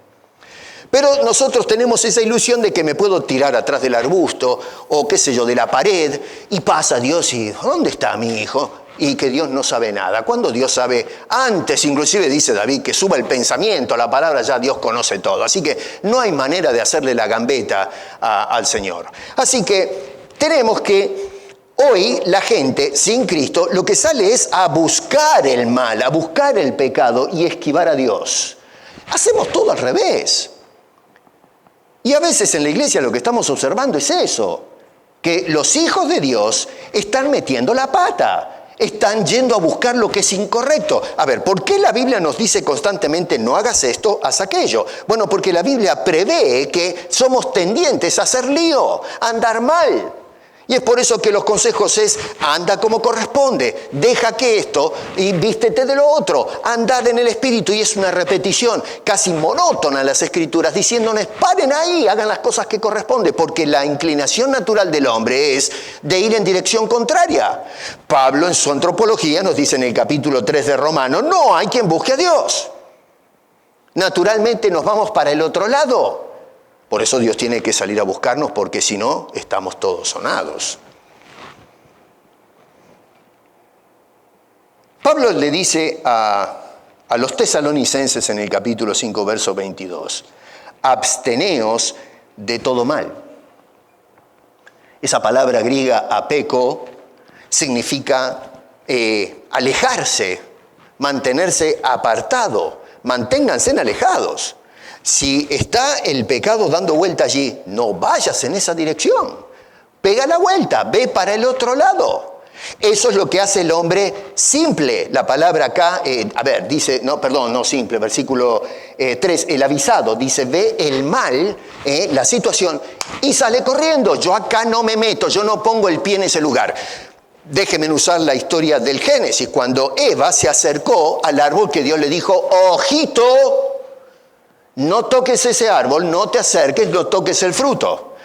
[SPEAKER 1] Pero nosotros tenemos esa ilusión de que me puedo tirar atrás del arbusto, o qué sé yo, de la pared, y pasa Dios y ¿dónde está mi hijo? Y que Dios no sabe nada. Cuando Dios sabe antes, inclusive dice David, que suba el pensamiento, la palabra, ya Dios conoce todo. Así que no hay manera de hacerle la gambeta al Señor. Así que tenemos que hoy la gente sin Cristo lo que sale es a buscar el mal, a buscar el pecado y esquivar a Dios. Hacemos todo al revés. Y a veces en la iglesia lo que estamos observando es eso, que los hijos de Dios están metiendo la pata. están yendo a buscar lo que es incorrecto. A ver, ¿por qué la Biblia nos dice constantemente no hagas esto, haz aquello? Bueno, porque la Biblia prevé que somos tendientes a hacer lío, a andar mal. Y es por eso que los consejos es, anda como corresponde, deja que esto y vístete de lo otro, andad en el Espíritu. Y es una repetición casi monótona en las Escrituras, diciéndonos, paren ahí, hagan las cosas que corresponden, porque la inclinación natural del hombre es de ir en dirección contraria. Pablo en su antropología nos dice en el capítulo 3 de Romanos, no hay quien busque a Dios. Naturalmente nos vamos para el otro lado. Por eso Dios tiene que salir a buscarnos, porque si no, estamos todos sonados. Pablo le dice a los tesalonicenses en el capítulo 5, verso 22, absteneos de todo mal. Esa palabra griega apeko significa alejarse, mantenerse apartado, manténganse alejados. Si está el pecado dando vuelta allí, no vayas en esa dirección. Pega la vuelta, ve para el otro lado. Eso es lo que hace el hombre simple. La palabra acá, dice, no simple, versículo 3, el avisado, dice, ve el mal, la situación, y sale corriendo. Yo acá no me meto, yo no pongo el pie en ese lugar. Déjenme usar la historia del Génesis, cuando Eva se acercó al árbol que Dios le dijo, ojito, no toques ese árbol, no te acerques, no toques el fruto.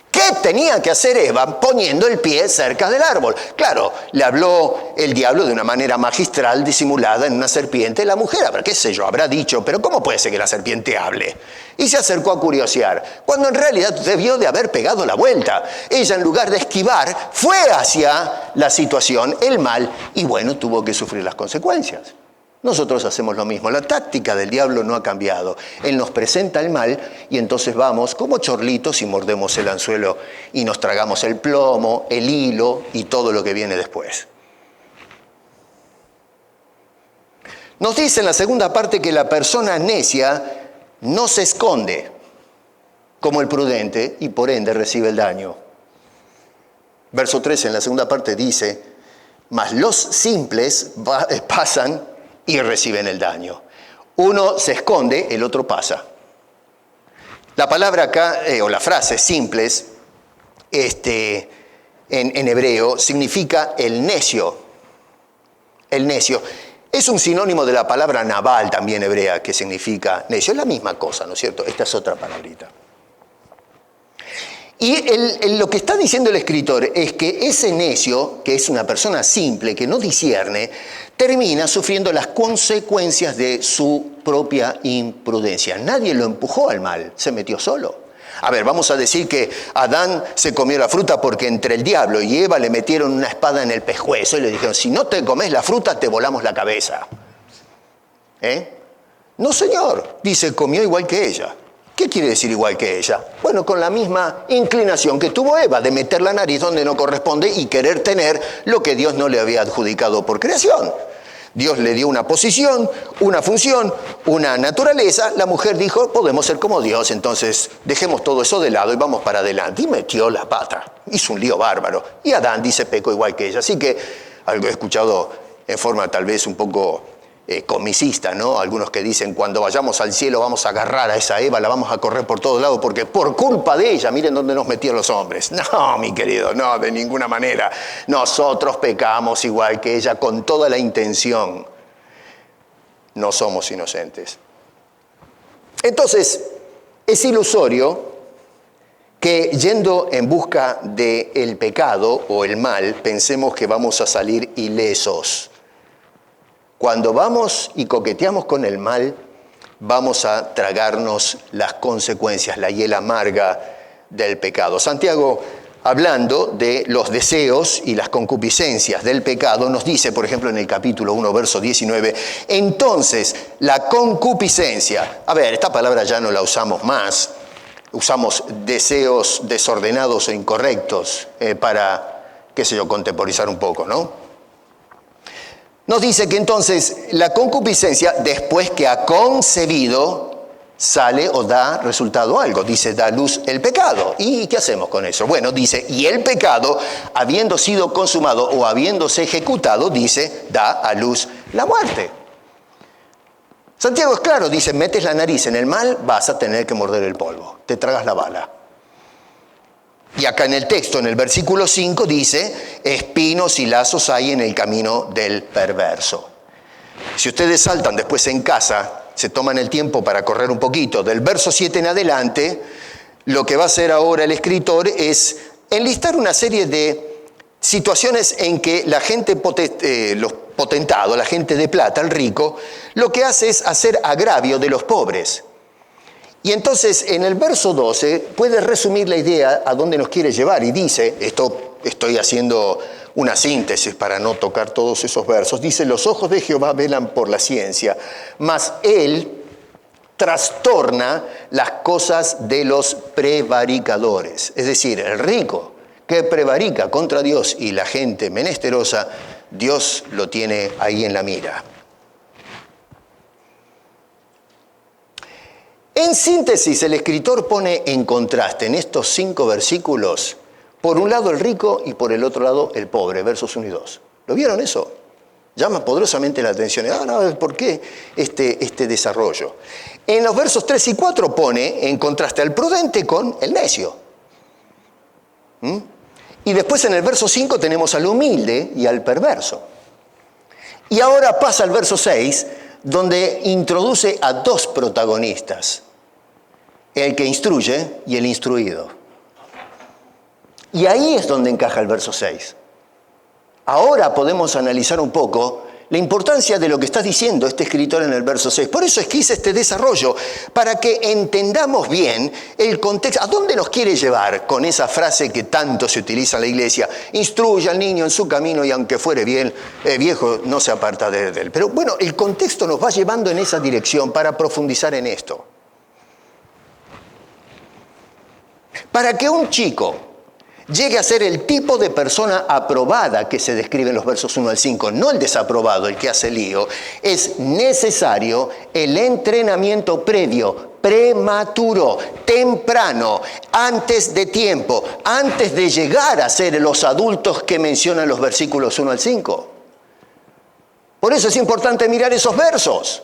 [SPEAKER 1] ¿Qué tenía que hacer Eva poniendo el pie cerca del árbol? Claro, le habló el diablo de una manera magistral, disimulada en una serpiente. La mujer, qué sé yo, habrá dicho, pero ¿cómo puede ser que la serpiente hable? Y se acercó a curiosear, cuando en realidad debió de haber pegado la vuelta. Ella, en lugar de esquivar, fue hacia la situación, el mal, y bueno, tuvo que sufrir las consecuencias. Nosotros hacemos lo mismo. La táctica del diablo no ha cambiado. Él nos presenta el mal y entonces vamos como chorlitos y mordemos el anzuelo y nos tragamos el plomo, el hilo y todo lo que viene después. Nos dice en la segunda parte que la persona necia no se esconde como el prudente y por ende recibe el daño. Verso 13 en la segunda parte dice, mas los simples pasan y reciben el daño. Uno se esconde, el otro pasa. La palabra acá, o la frase simples, en hebreo, significa el necio. El necio. Es un sinónimo de la palabra naval también hebrea, que significa necio. Es la misma cosa, ¿no es cierto? Esta es otra palabrita. Y lo que está diciendo el escritor es que ese necio, que es una persona simple, que no discierne, termina sufriendo las consecuencias de su propia imprudencia. Nadie lo empujó al mal, se metió solo. A ver, vamos a decir que Adán se comió la fruta porque entre el diablo y Eva le metieron una espada en el pescuezo y le dijeron, si no te comes la fruta te volamos la cabeza. No, señor, dice, comió igual que ella. ¿Qué quiere decir igual que ella? Bueno, con la misma inclinación que tuvo Eva de meter la nariz donde no corresponde y querer tener lo que Dios no le había adjudicado por creación. Dios le dio una posición, una función, una naturaleza. La mujer dijo, podemos ser como Dios, entonces dejemos todo eso de lado y vamos para adelante. Y metió la pata, hizo un lío bárbaro. Y Adán dice, pecó igual que ella. Así que algo he escuchado en forma tal vez un poco comicista, ¿no? Algunos que dicen, cuando vayamos al cielo vamos a agarrar a esa Eva, la vamos a correr por todos lados, porque por culpa de ella, miren dónde nos metieron los hombres. No, mi querido, no, de ninguna manera. Nosotros pecamos igual que ella con toda la intención. No somos inocentes. Entonces, es ilusorio que yendo en busca del pecado o el mal, pensemos que vamos a salir ilesos. Cuando vamos y coqueteamos con el mal, vamos a tragarnos las consecuencias, la hiel amarga del pecado. Santiago, hablando de los deseos y las concupiscencias del pecado, nos dice, por ejemplo, en el capítulo 1, verso 19, entonces, la concupiscencia, esta palabra ya no la usamos más, usamos deseos desordenados e incorrectos para, contemporizar un poco, ¿no? Nos dice que entonces la concupiscencia, después que ha concebido, sale o da resultado algo. Dice, da luz el pecado. ¿Y qué hacemos con eso? Bueno, dice, y el pecado, habiendo sido consumado o habiéndose ejecutado, dice, da a luz la muerte. Santiago es claro, dice, metes la nariz en el mal, vas a tener que morder el polvo, te tragas la bala. Y acá en el texto, en el versículo 5, dice, espinos y lazos hay en el camino del perverso. Si ustedes saltan después en casa, se toman el tiempo para correr un poquito, del verso 7 en adelante, lo que va a hacer ahora el escritor es enlistar una serie de situaciones en que la gente, los potentados, la gente de plata, el rico, lo que hace es hacer agravio de los pobres. Y entonces en el verso 12 puede resumir la idea a dónde nos quiere llevar y dice, esto estoy haciendo una síntesis para no tocar todos esos versos, dice, los ojos de Jehová velan por la ciencia, mas él trastorna las cosas de los prevaricadores. Es decir, el rico que prevarica contra Dios y la gente menesterosa, Dios lo tiene ahí en la mira. En síntesis, el escritor pone en contraste en estos 5 versículos, por un lado el rico y por el otro lado el pobre, versos 1 y 2. ¿Lo vieron eso? Llama poderosamente la atención. ¿Por qué este desarrollo? En los versos 3 y 4 pone en contraste al prudente con el necio. Y después en el verso 5 tenemos al humilde y al perverso. Y ahora pasa al verso 6, donde introduce a 2 protagonistas, el que instruye y el instruido. Y ahí es donde encaja el verso 6. Ahora podemos analizar un poco la importancia de lo que está diciendo este escritor en el verso 6. Por eso es que hice este desarrollo, para que entendamos bien el contexto. ¿A dónde nos quiere llevar con esa frase que tanto se utiliza en la iglesia? Instruye al niño en su camino y aunque fuere viejo no se aparta de él. Pero bueno, el contexto nos va llevando en esa dirección para profundizar en esto. Para que un chico llegue a ser el tipo de persona aprobada que se describe en los versos 1 al 5, no el desaprobado, el que hace lío, es necesario el entrenamiento previo, prematuro, temprano, antes de tiempo, antes de llegar a ser los adultos que mencionan los versículos 1 al 5. Por eso es importante mirar esos versos.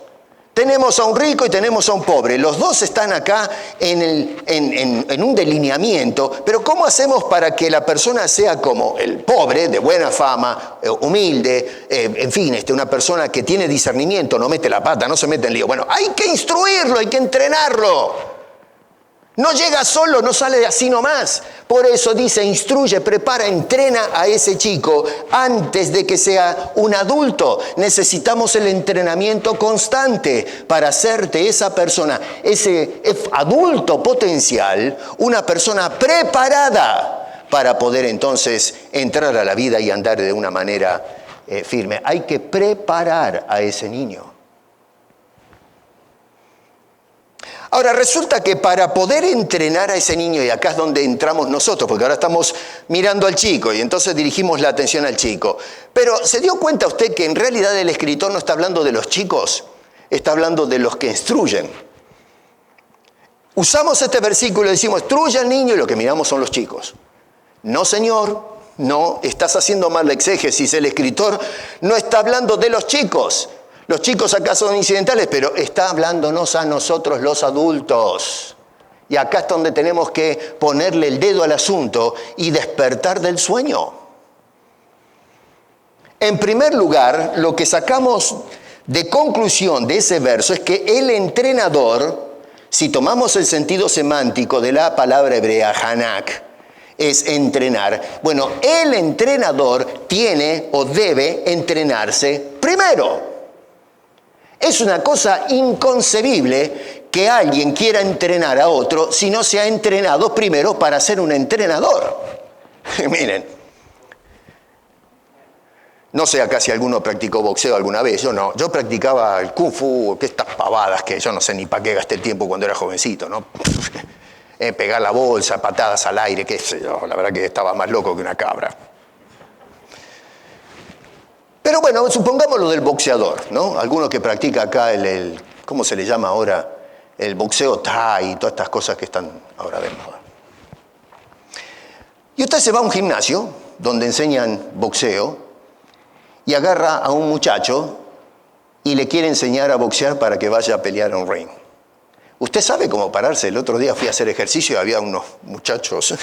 [SPEAKER 1] Tenemos a un rico y tenemos a un pobre. Los dos están acá en un delineamiento, pero ¿cómo hacemos para que la persona sea como el pobre, de buena fama, humilde, en fin, una persona que tiene discernimiento, no mete la pata, no se mete en lío? Bueno, hay que instruirlo, hay que entrenarlo. No llega solo, no sale así nomás. Por eso dice, instruye, prepara, entrena a ese chico antes de que sea un adulto. Necesitamos el entrenamiento constante para hacer de esa persona, ese adulto potencial, una persona preparada para poder entonces entrar a la vida y andar de una manera firme. Hay que preparar a ese niño. Ahora, resulta que para poder entrenar a ese niño, y acá es donde entramos nosotros, porque ahora estamos mirando al chico y entonces dirigimos la atención al chico. Pero ¿se dio cuenta usted que en realidad el escritor no está hablando de los chicos? Está hablando de los que instruyen. Usamos este versículo y decimos, instruye al niño, y lo que miramos son los chicos. No, señor, no, estás haciendo mal la exégesis. El escritor no está hablando de los chicos. Los chicos acá son incidentales, pero está hablándonos a nosotros los adultos. Y acá es donde tenemos que ponerle el dedo al asunto y despertar del sueño. En primer lugar, lo que sacamos de conclusión de ese verso es que el entrenador, si tomamos el sentido semántico de la palabra hebrea hanak, es entrenar. Bueno, el entrenador tiene o debe entrenarse primero. Es una cosa inconcebible que alguien quiera entrenar a otro si no se ha entrenado primero para ser un entrenador. Miren, no sé acá si alguno practicó boxeo alguna vez, yo no. Yo practicaba el kung fu, que estas pavadas que yo no sé ni para qué gasté el tiempo cuando era jovencito, ¿no? Pegar la bolsa, patadas al aire, qué sé yo, la verdad que estaba más loco que una cabra. Pero bueno, supongamos lo del boxeador, ¿no? Alguno que practica acá ¿cómo se le llama ahora? el boxeo Thai y todas estas cosas que están ahora de moda. Y usted se va a un gimnasio donde enseñan boxeo y agarra a un muchacho y le quiere enseñar a boxear para que vaya a pelear a un ring. Usted sabe cómo pararse. El otro día fui a hacer ejercicio y había unos muchachos.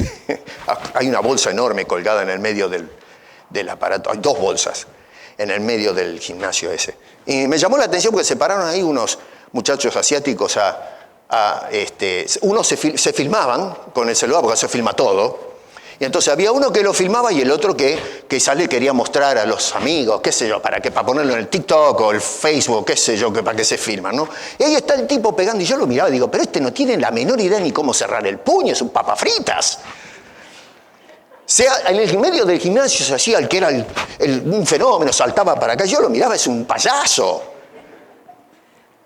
[SPEAKER 1] Hay una bolsa enorme colgada en el medio del aparato. Hay 2 bolsas en el medio del gimnasio ese. Y me llamó la atención porque se pararon ahí unos muchachos asiáticos unos se filmaban con el celular, porque se filma todo. Y entonces había uno que lo filmaba y el otro que quería mostrar a los amigos, qué sé yo, para ponerlo en el TikTok o el Facebook, qué sé yo, para que se filman, ¿no? Y ahí está el tipo pegando y yo lo miraba y digo, pero este no tiene la menor idea ni cómo cerrar el puño, es un papas fritas. En el medio del gimnasio se hacía el que era un fenómeno, saltaba para acá, yo lo miraba, es un payaso.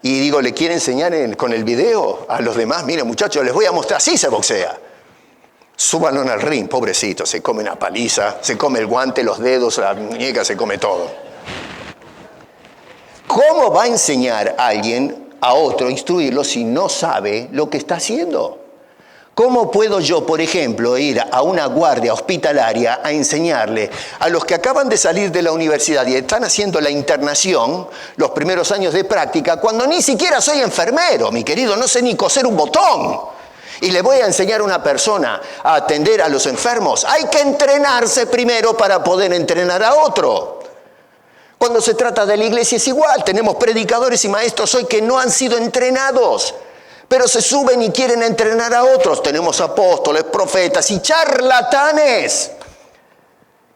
[SPEAKER 1] Y digo, ¿le quiere enseñar con el video a los demás? Miren, muchachos, les voy a mostrar, así se boxea. Súbanlo al ring, pobrecito, se come una paliza, se come el guante, los dedos, la muñeca, se come todo. ¿Cómo va a enseñar a alguien, a otro, instruirlo si no sabe lo que está haciendo? ¿Cómo puedo yo, por ejemplo, ir a una guardia hospitalaria a enseñarle a los que acaban de salir de la universidad y están haciendo la internación, los primeros años de práctica, cuando ni siquiera soy enfermero, mi querido, no sé ni coser un botón? Y le voy a enseñar a una persona a atender a los enfermos. Hay que entrenarse primero para poder entrenar a otro. Cuando se trata de la iglesia es igual. Tenemos predicadores y maestros hoy que no han sido entrenados, pero se suben y quieren entrenar a otros. Tenemos apóstoles, profetas y charlatanes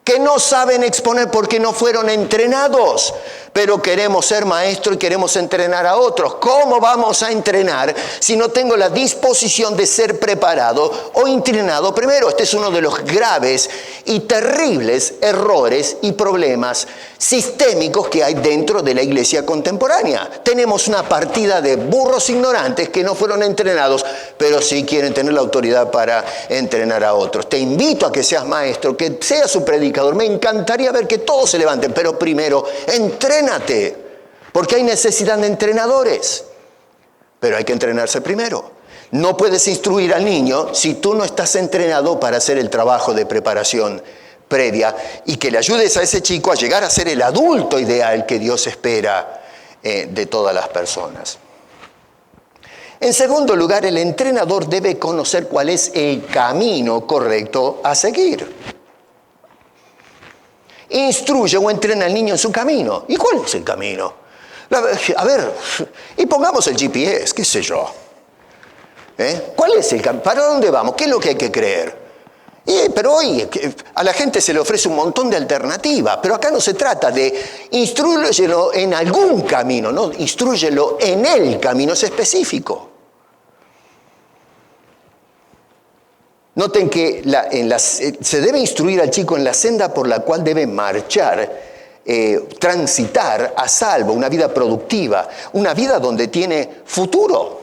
[SPEAKER 1] que no saben exponer porque no fueron entrenados. Pero queremos ser maestros y queremos entrenar a otros. ¿Cómo vamos a entrenar si no tengo la disposición de ser preparado o entrenado? Primero, este es uno de los graves y terribles errores y problemas sistémicos que hay dentro de la iglesia contemporánea. Tenemos una partida de burros ignorantes que no fueron entrenados, pero sí quieren tener la autoridad para entrenar a otros. Te invito a que seas maestro, que seas su predicador. Me encantaría ver que todos se levanten, pero primero, entrénate, porque hay necesidad de entrenadores, pero hay que entrenarse primero. No puedes instruir al niño si tú no estás entrenado para hacer el trabajo de preparación previa y que le ayudes a ese chico a llegar a ser el adulto ideal que Dios espera de todas las personas. En segundo lugar, el entrenador debe conocer cuál es el camino correcto a seguir. Instruye o entrena al niño en su camino. ¿Y cuál es el camino? A ver, y pongamos el GPS, qué sé yo. ¿Cuál es el camino? ¿Para dónde vamos? ¿Qué es lo que hay que creer? Pero hoy a la gente se le ofrece un montón de alternativas, pero acá no se trata de instrúyelo en algún camino, no, instrúyelo en el camino, es específico. Noten que se debe instruir al chico en la senda por la cual debe marchar, transitar a salvo, una vida productiva, una vida donde tiene futuro.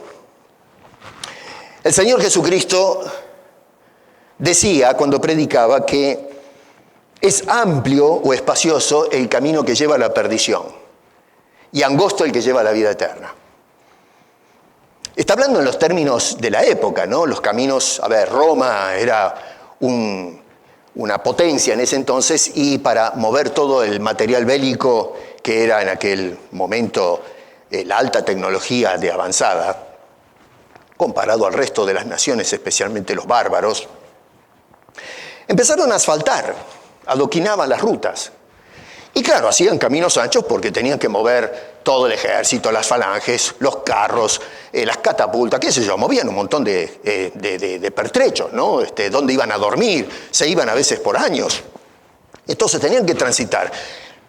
[SPEAKER 1] El Señor Jesucristo decía cuando predicaba que es amplio o espacioso el camino que lleva a la perdición y angosto el que lleva a la vida eterna. Está hablando en los términos de la época, ¿no? Los caminos, Roma era una potencia en ese entonces y para mover todo el material bélico que era en aquel momento la alta tecnología de avanzada, comparado al resto de las naciones, especialmente los bárbaros, empezaron a asfaltar, adoquinaban las rutas. Y claro, hacían caminos anchos porque tenían que mover todo el ejército, las falanges, los carros, las catapultas, qué sé yo, movían un montón de pertrechos, ¿no? Donde iban a dormir, se iban a veces por años. Entonces tenían que transitar.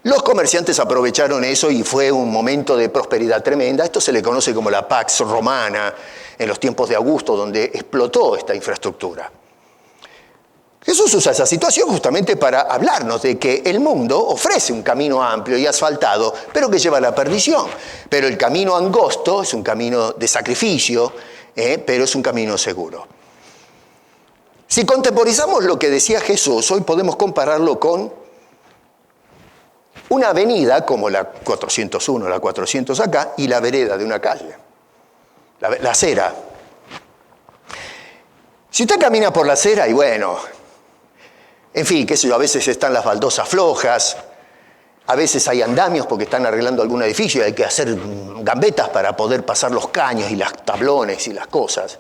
[SPEAKER 1] Los comerciantes aprovecharon eso y fue un momento de prosperidad tremenda. Esto se le conoce como la Pax Romana en los tiempos de Augusto, donde explotó esta infraestructura. Jesús usa esa situación justamente para hablarnos de que el mundo ofrece un camino amplio y asfaltado, pero que lleva a la perdición. Pero el camino angosto es un camino de sacrificio, pero es un camino seguro. Si contemporizamos lo que decía Jesús, hoy podemos compararlo con una avenida como la 401, la 400 acá, y la vereda de una calle. la acera. Si usted camina por la acera y bueno, en fin, qué sé yo, a veces están las baldosas flojas, a veces hay andamios porque están arreglando algún edificio y hay que hacer gambetas para poder pasar los caños y los tablones y las cosas.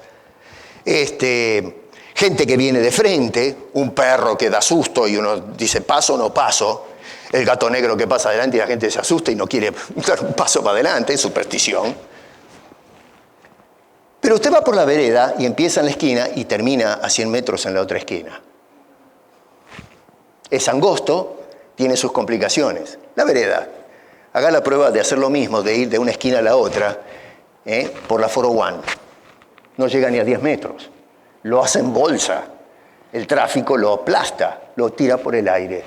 [SPEAKER 1] Gente que viene de frente, un perro que da susto y uno dice paso o no paso, el gato negro que pasa adelante y la gente se asusta y no quiere dar un paso para adelante, es superstición. Pero usted va por la vereda y empieza en la esquina y termina a 100 metros en la otra esquina. Es angosto, tiene sus complicaciones. La vereda, haga la prueba de hacer lo mismo, de ir de una esquina a la otra, por la 401. No llega ni a 10 metros. Lo hace en bolsa. El tráfico lo aplasta, lo tira por el aire.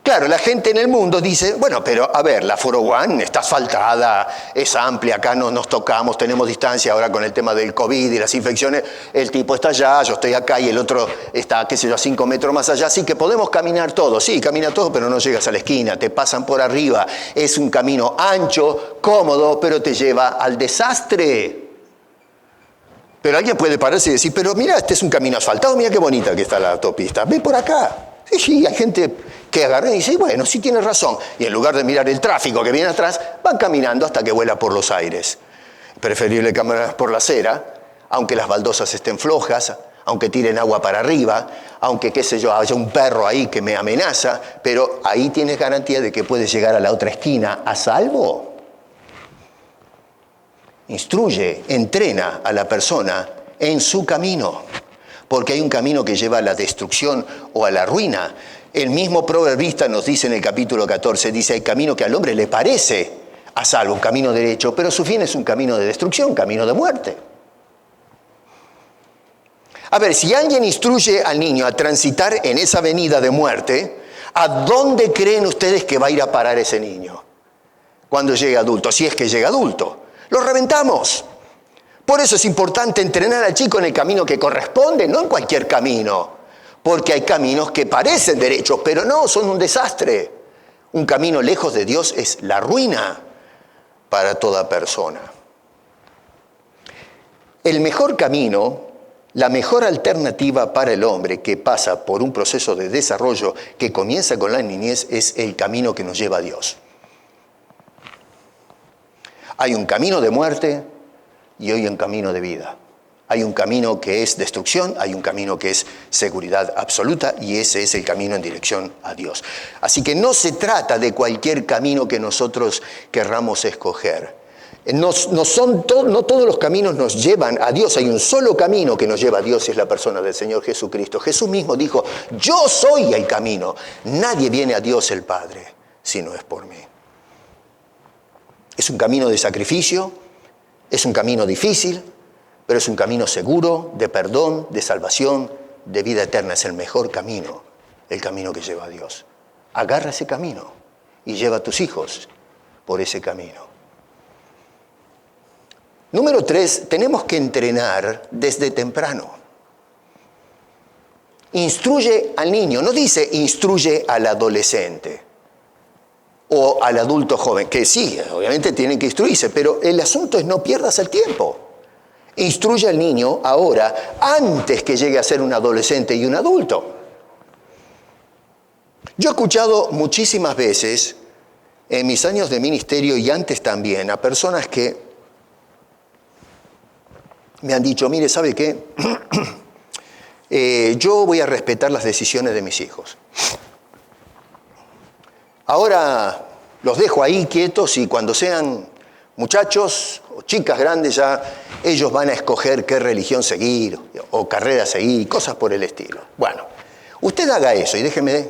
[SPEAKER 1] Claro, la gente en el mundo dice, bueno, pero a ver, la 401 está asfaltada, es amplia, acá no nos tocamos, tenemos distancia ahora con el tema del COVID y las infecciones, el tipo está allá, yo estoy acá y el otro está, qué sé yo, a 5 metros más allá, así que podemos caminar todos. Sí, camina todo, pero no llegas a la esquina, te pasan por arriba, es un camino ancho, cómodo, pero te lleva al desastre. Pero alguien puede pararse y decir, pero mira, este es un camino asfaltado, mira qué bonita que está la autopista, ve por acá. Sí, hay gente que agarra y dice, bueno, sí tienes razón. Y en lugar de mirar el tráfico que viene atrás, van caminando hasta que vuela por los aires. Preferible caminar por la acera, aunque las baldosas estén flojas, aunque tiren agua para arriba, aunque, qué sé yo, haya un perro ahí que me amenaza, pero ahí tienes garantía de que puedes llegar a la otra esquina a salvo. Instruye, entrena a la persona en su camino. Porque hay un camino que lleva a la destrucción o a la ruina. El mismo proverbista nos dice en el capítulo 14, dice, hay camino que al hombre le parece a salvo, un camino derecho, pero su fin es un camino de destrucción, un camino de muerte. A ver, si alguien instruye al niño a transitar en esa avenida de muerte, ¿a dónde creen ustedes que va a ir a parar ese niño cuando llegue adulto? Si es que llega adulto. ¡Lo reventamos! Por eso es importante entrenar al chico en el camino que corresponde, no en cualquier camino. Porque hay caminos que parecen derechos, pero no, son un desastre. Un camino lejos de Dios es la ruina para toda persona. El mejor camino, la mejor alternativa para el hombre que pasa por un proceso de desarrollo que comienza con la niñez es el camino que nos lleva a Dios. Hay un camino de muerte y hay un camino de vida. Hay un camino que es destrucción, hay un camino que es seguridad absoluta y ese es el camino en dirección a Dios. Así que no se trata de cualquier camino que nosotros querramos escoger. No todos los caminos nos llevan a Dios. Hay un solo camino que nos lleva a Dios y es la persona del Señor Jesucristo. Jesús mismo dijo, yo soy el camino. Nadie viene a Dios el Padre si no es por mí. Es un camino de sacrificio, es un camino difícil, pero es un camino seguro, de perdón, de salvación, de vida eterna. Es el mejor camino, el camino que lleva a Dios. Agarra ese camino y lleva a tus hijos por ese camino. Número 3, tenemos que entrenar desde temprano. Instruye al niño, no dice instruye al adolescente o al adulto joven, que sí, obviamente tienen que instruirse, pero el asunto es no pierdas el tiempo. Instruye al niño ahora, antes que llegue a ser un adolescente y un adulto. Yo he escuchado muchísimas veces, en mis años de ministerio y antes también, a personas que me han dicho, mire, ¿sabe qué? Yo voy a respetar las decisiones de mis hijos. Ahora los dejo ahí quietos y cuando sean muchachos o chicas grandes ya ellos van a escoger qué religión seguir o carrera seguir, cosas por el estilo. Bueno, usted haga eso y déjeme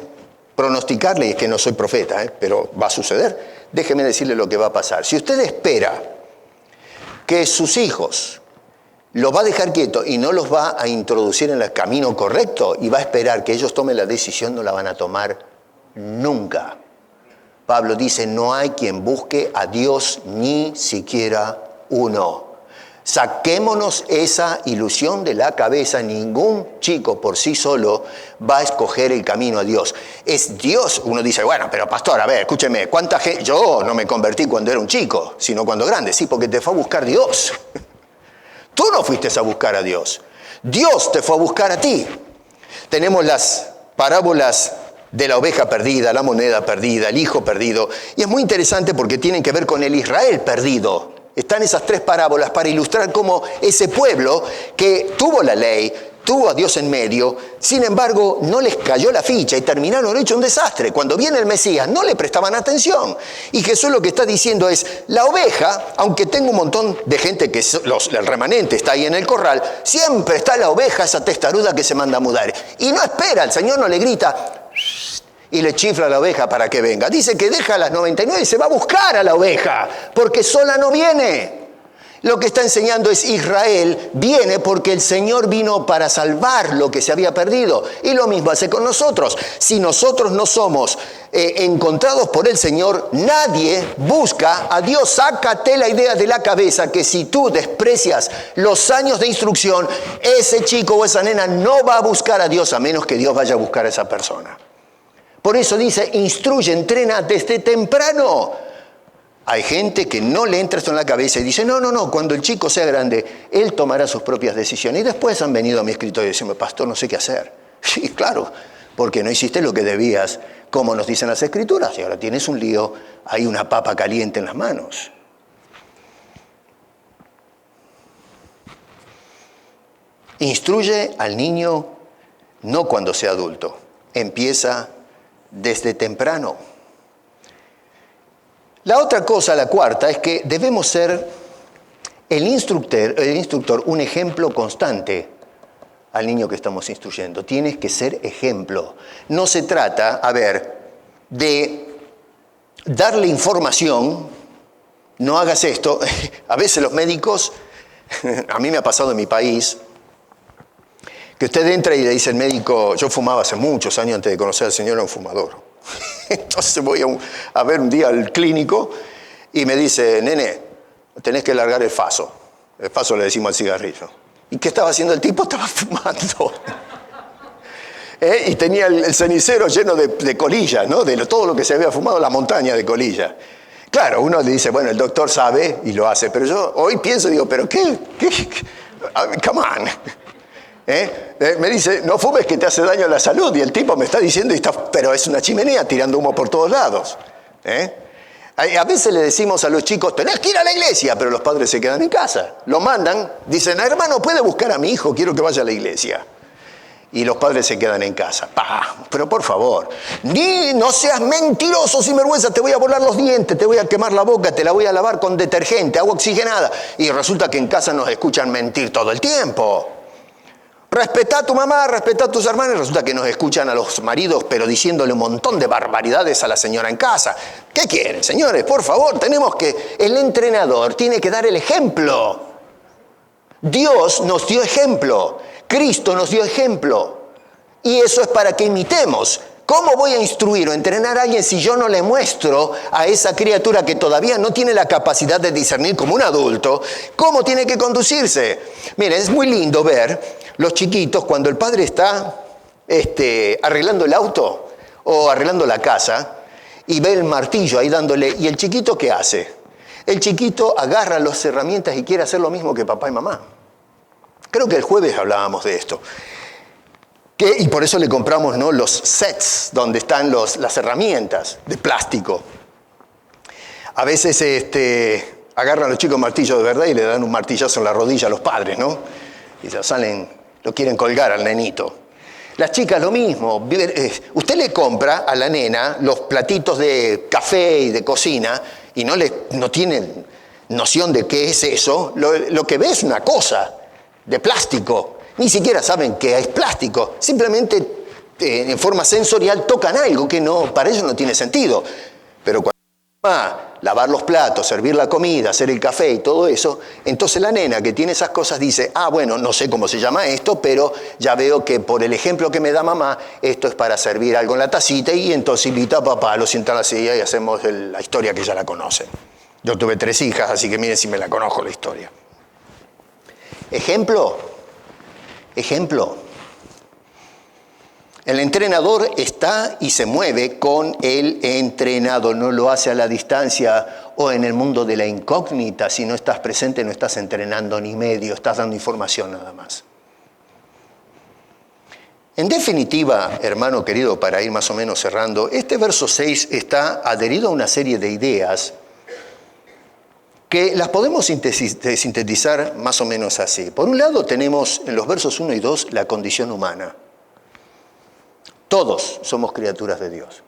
[SPEAKER 1] pronosticarle, y es que no soy profeta, pero va a suceder, déjeme decirle lo que va a pasar. Si usted espera que sus hijos los va a dejar quietos y no los va a introducir en el camino correcto y va a esperar que ellos tomen la decisión, no la van a tomar nunca. Pablo dice, no hay quien busque a Dios ni siquiera uno. Saquémonos esa ilusión de la cabeza. Ningún chico por sí solo va a escoger el camino a Dios. Es Dios. Uno dice, bueno, pero pastor, a ver, escúcheme, ¿cuánta gente? Yo no me convertí cuando era un chico, sino cuando grande. Sí, porque te fue a buscar Dios. Tú no fuiste a buscar a Dios. Dios te fue a buscar a ti. Tenemos las parábolas de la oveja perdida, la moneda perdida, el hijo perdido. Y es muy interesante porque tienen que ver con el Israel perdido. Están esas tres parábolas para ilustrar cómo ese pueblo que tuvo la ley, tuvo a Dios en medio, sin embargo no les cayó la ficha y terminaron hecho un desastre. Cuando viene el Mesías no le prestaban atención. Y Jesús lo que está diciendo es, la oveja, aunque tenga un montón de gente que el remanente está ahí en el corral, siempre está la oveja, esa testaruda que se manda a mudar. Y no espera, el Señor no le grita y le chifla a la oveja para que venga. Dice que deja a las 99 y se va a buscar a la oveja, porque sola no viene. Lo que está enseñando es Israel viene porque el Señor vino para salvar lo que se había perdido. Y lo mismo hace con nosotros. Si nosotros no somos encontrados por el Señor, nadie busca a Dios. Sácate la idea de la cabeza que si tú desprecias los años de instrucción, ese chico o esa nena no va a buscar a Dios a menos que Dios vaya a buscar a esa persona. Por eso dice, instruye, entrena desde temprano. Hay gente que no le entra esto en la cabeza y dice, no, cuando el chico sea grande, él tomará sus propias decisiones. Y después han venido a mi escritorio y dicen, pastor, no sé qué hacer. Sí, claro, porque no hiciste lo que debías, como nos dicen las escrituras. Y ahora tienes un lío, hay una papa caliente en las manos. Instruye al niño no cuando sea adulto, empieza desde temprano. La otra cosa, la cuarta, es que debemos ser el instructor un ejemplo constante al niño que estamos instruyendo. Tienes que ser ejemplo. No se trata, de darle información, no hagas esto. A veces los médicos, a mí me ha pasado en mi país, que usted entra y le dice al médico, yo fumaba hace muchos años antes de conocer al Señor, era un fumador. Entonces voy a ver un día al clínico y me dice, nene, tenés que largar el faso. El faso le decimos al cigarrillo. ¿Y qué estaba haciendo el tipo? Estaba fumando. Y tenía el cenicero lleno de colillas, ¿no? De todo lo que se había fumado, la montaña de colillas. Claro, uno le dice, bueno, el doctor sabe y lo hace. Pero yo hoy pienso y digo, ¿pero qué? Come on. Me dice, no fumes que te hace daño a la salud. Y el tipo me está diciendo, pero es una chimenea tirando humo por todos lados. A veces le decimos a los chicos, tenés que ir a la iglesia, pero los padres se quedan en casa. Lo mandan, dicen, hermano, ¿puede buscar a mi hijo? Quiero que vaya a la iglesia. Y los padres se quedan en casa. Pero por favor, no seas mentiroso, sinvergüenza, te voy a volar los dientes, te voy a quemar la boca, te la voy a lavar con detergente, agua oxigenada. Y resulta que en casa nos escuchan mentir todo el tiempo. Respetá a tu mamá, respetá a tus hermanos. Resulta que nos escuchan a los maridos, pero diciéndole un montón de barbaridades a la señora en casa. ¿Qué quieren, señores? Por favor, el entrenador tiene que dar el ejemplo. Dios nos dio ejemplo. Cristo nos dio ejemplo. Y eso es para que imitemos. ¿Cómo voy a instruir o entrenar a alguien si yo no le muestro a esa criatura que todavía no tiene la capacidad de discernir como un adulto, cómo tiene que conducirse? Miren, es muy lindo ver los chiquitos cuando el padre está arreglando el auto o arreglando la casa y ve el martillo ahí dándole. ¿Y el chiquito qué hace? El chiquito agarra las herramientas y quiere hacer lo mismo que papá y mamá. Creo que el jueves hablábamos de esto. Y por eso le compramos, ¿no?, los sets donde están las herramientas de plástico. A veces agarran los chicos martillos de verdad y le dan un martillazo en la rodilla a los padres, ¿no? Y lo quieren colgar al nenito. Las chicas lo mismo. Usted le compra a la nena los platitos de café y de cocina y no tienen noción de qué es eso. Lo que ve es una cosa de plástico. Ni siquiera saben que es plástico. Simplemente en forma sensorial tocan algo que para ellos no tiene sentido. Pero cuando lavar los platos, servir la comida, hacer el café y todo eso, entonces la nena que tiene esas cosas dice, bueno, no sé cómo se llama esto, pero ya veo que por el ejemplo que me da mamá, esto es para servir algo en la tacita, y entonces invita a papá, lo sienta en la silla y hacemos la historia que ya la conocen. Yo tuve 3 hijas, así que miren si me la conozco la historia. Ejemplo. El entrenador está y se mueve con el entrenado, no lo hace a la distancia o en el mundo de la incógnita. Si no estás presente, no estás entrenando ni medio, estás dando información nada más. En definitiva, hermano querido, para ir más o menos cerrando, este verso 6 está adherido a una serie de ideas que las podemos sintetizar más o menos así. Por un lado tenemos en los versos 1 y 2 la condición humana. Todos somos criaturas de Dios.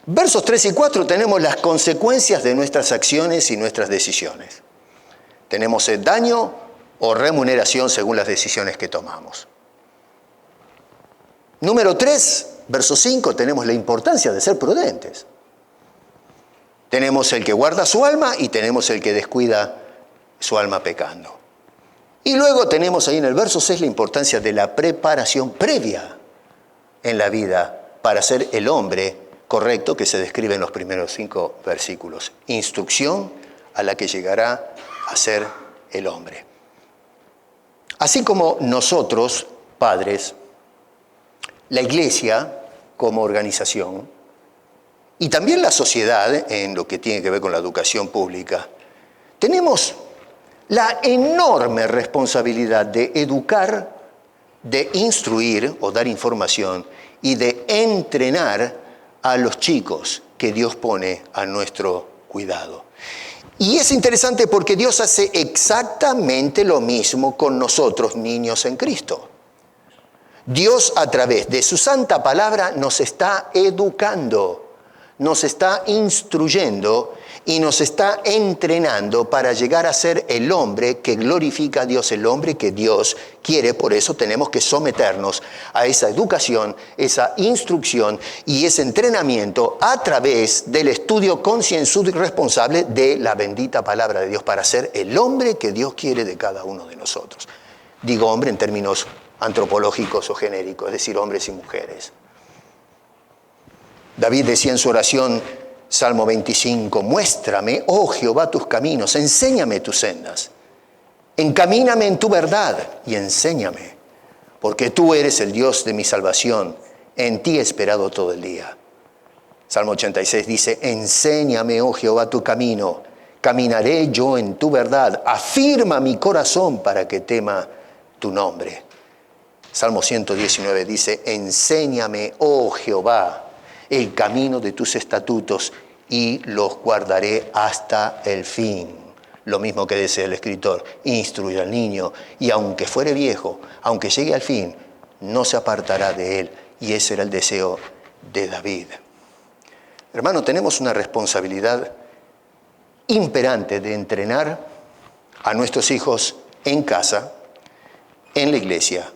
[SPEAKER 1] Versos 3 y 4 tenemos las consecuencias de nuestras acciones y nuestras decisiones. Tenemos el daño o remuneración según las decisiones que tomamos. Número 3, verso 5, tenemos la importancia de ser prudentes. Tenemos el que guarda su alma y tenemos el que descuida su alma pecando. Y luego tenemos ahí en el verso 6 la importancia de la preparación previa en la vida para ser el hombre correcto que se describe en los primeros 5 versículos. Instrucción a la que llegará a ser el hombre. Así como nosotros, padres, la iglesia como organización y también la sociedad en lo que tiene que ver con la educación pública, tenemos la enorme responsabilidad de educar, de instruir o dar información y de entrenar a los chicos que Dios pone a nuestro cuidado. Y es interesante porque Dios hace exactamente lo mismo con nosotros, niños en Cristo. Dios a través de su santa palabra nos está educando, nos está instruyendo y nos está entrenando para llegar a ser el hombre que glorifica a Dios, el hombre que Dios quiere. Por eso tenemos que someternos a esa educación, esa instrucción y ese entrenamiento a través del estudio concienzudo y responsable de la bendita palabra de Dios para ser el hombre que Dios quiere de cada uno de nosotros. Digo hombre en términos antropológicos o genéricos, es decir, hombres y mujeres. David decía en su oración, Salmo 25, muéstrame, oh Jehová, tus caminos, enséñame tus sendas. Encamíname en tu verdad y enséñame, porque tú eres el Dios de mi salvación, en ti he esperado todo el día. Salmo 86 dice, enséñame, oh Jehová, tu camino, caminaré yo en tu verdad, afirma mi corazón para que tema tu nombre. Salmo 119 dice, enséñame, oh Jehová, el camino de tus estatutos y los guardaré hasta el fin. Lo mismo que dice el escritor, instruye al niño y aunque fuere viejo, aunque llegue al fin, no se apartará de él. Y ese era el deseo de David. Hermano, tenemos una responsabilidad imperante de entrenar a nuestros hijos en casa, en la iglesia,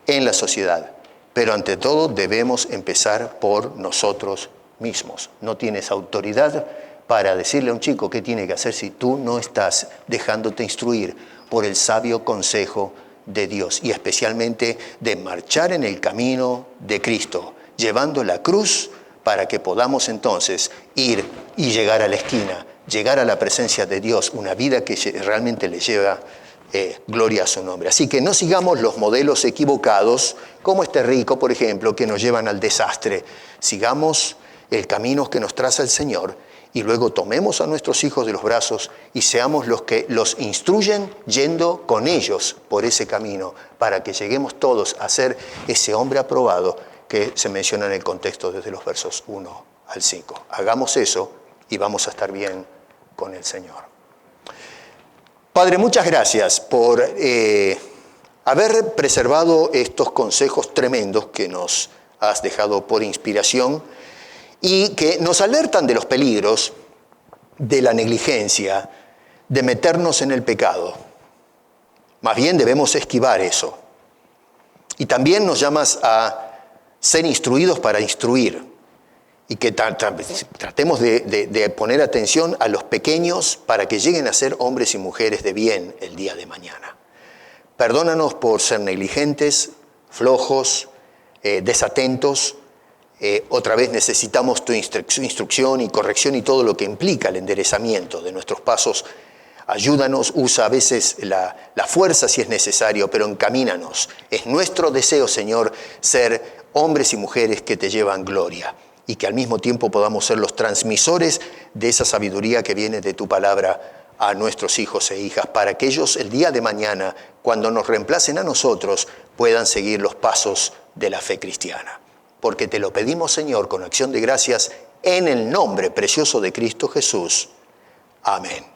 [SPEAKER 1] en la sociedad. Pero ante todo debemos empezar por nosotros mismos. No tienes autoridad para decirle a un chico qué tiene que hacer si tú no estás dejándote instruir por el sabio consejo de Dios y especialmente de marchar en el camino de Cristo, llevando la cruz para que podamos entonces ir y llegar a la esquina, llegar a la presencia de Dios, una vida que realmente le lleva gloria a su nombre. Así que no sigamos los modelos equivocados, como este rico, por ejemplo, que nos llevan al desastre. Sigamos el camino que nos traza el Señor y luego tomemos a nuestros hijos de los brazos y seamos los que los instruyen yendo con ellos por ese camino para que lleguemos todos a ser ese hombre aprobado que se menciona en el contexto desde los versos 1 al 5. Hagamos eso y vamos a estar bien con el Señor. Padre, muchas gracias por haber preservado estos consejos tremendos que nos has dejado por inspiración y que nos alertan de los peligros, de la negligencia, de meternos en el pecado. Más bien debemos esquivar eso. Y también nos llamas a ser instruidos para instruir. Y que tratemos de poner atención a los pequeños para que lleguen a ser hombres y mujeres de bien el día de mañana. Perdónanos por ser negligentes, flojos, desatentos. Otra vez necesitamos tu instrucción y corrección y todo lo que implica el enderezamiento de nuestros pasos Ayúdanos, usa a veces la fuerza si es necesario, pero encamínanos. Es nuestro deseo, Señor, ser hombres y mujeres que te llevan gloria y que al mismo tiempo podamos ser los transmisores de esa sabiduría que viene de tu palabra a nuestros hijos e hijas, para que ellos el día de mañana, cuando nos reemplacen a nosotros, puedan seguir los pasos de la fe cristiana. Porque te lo pedimos, Señor, con acción de gracias, en el nombre precioso de Cristo Jesús. Amén.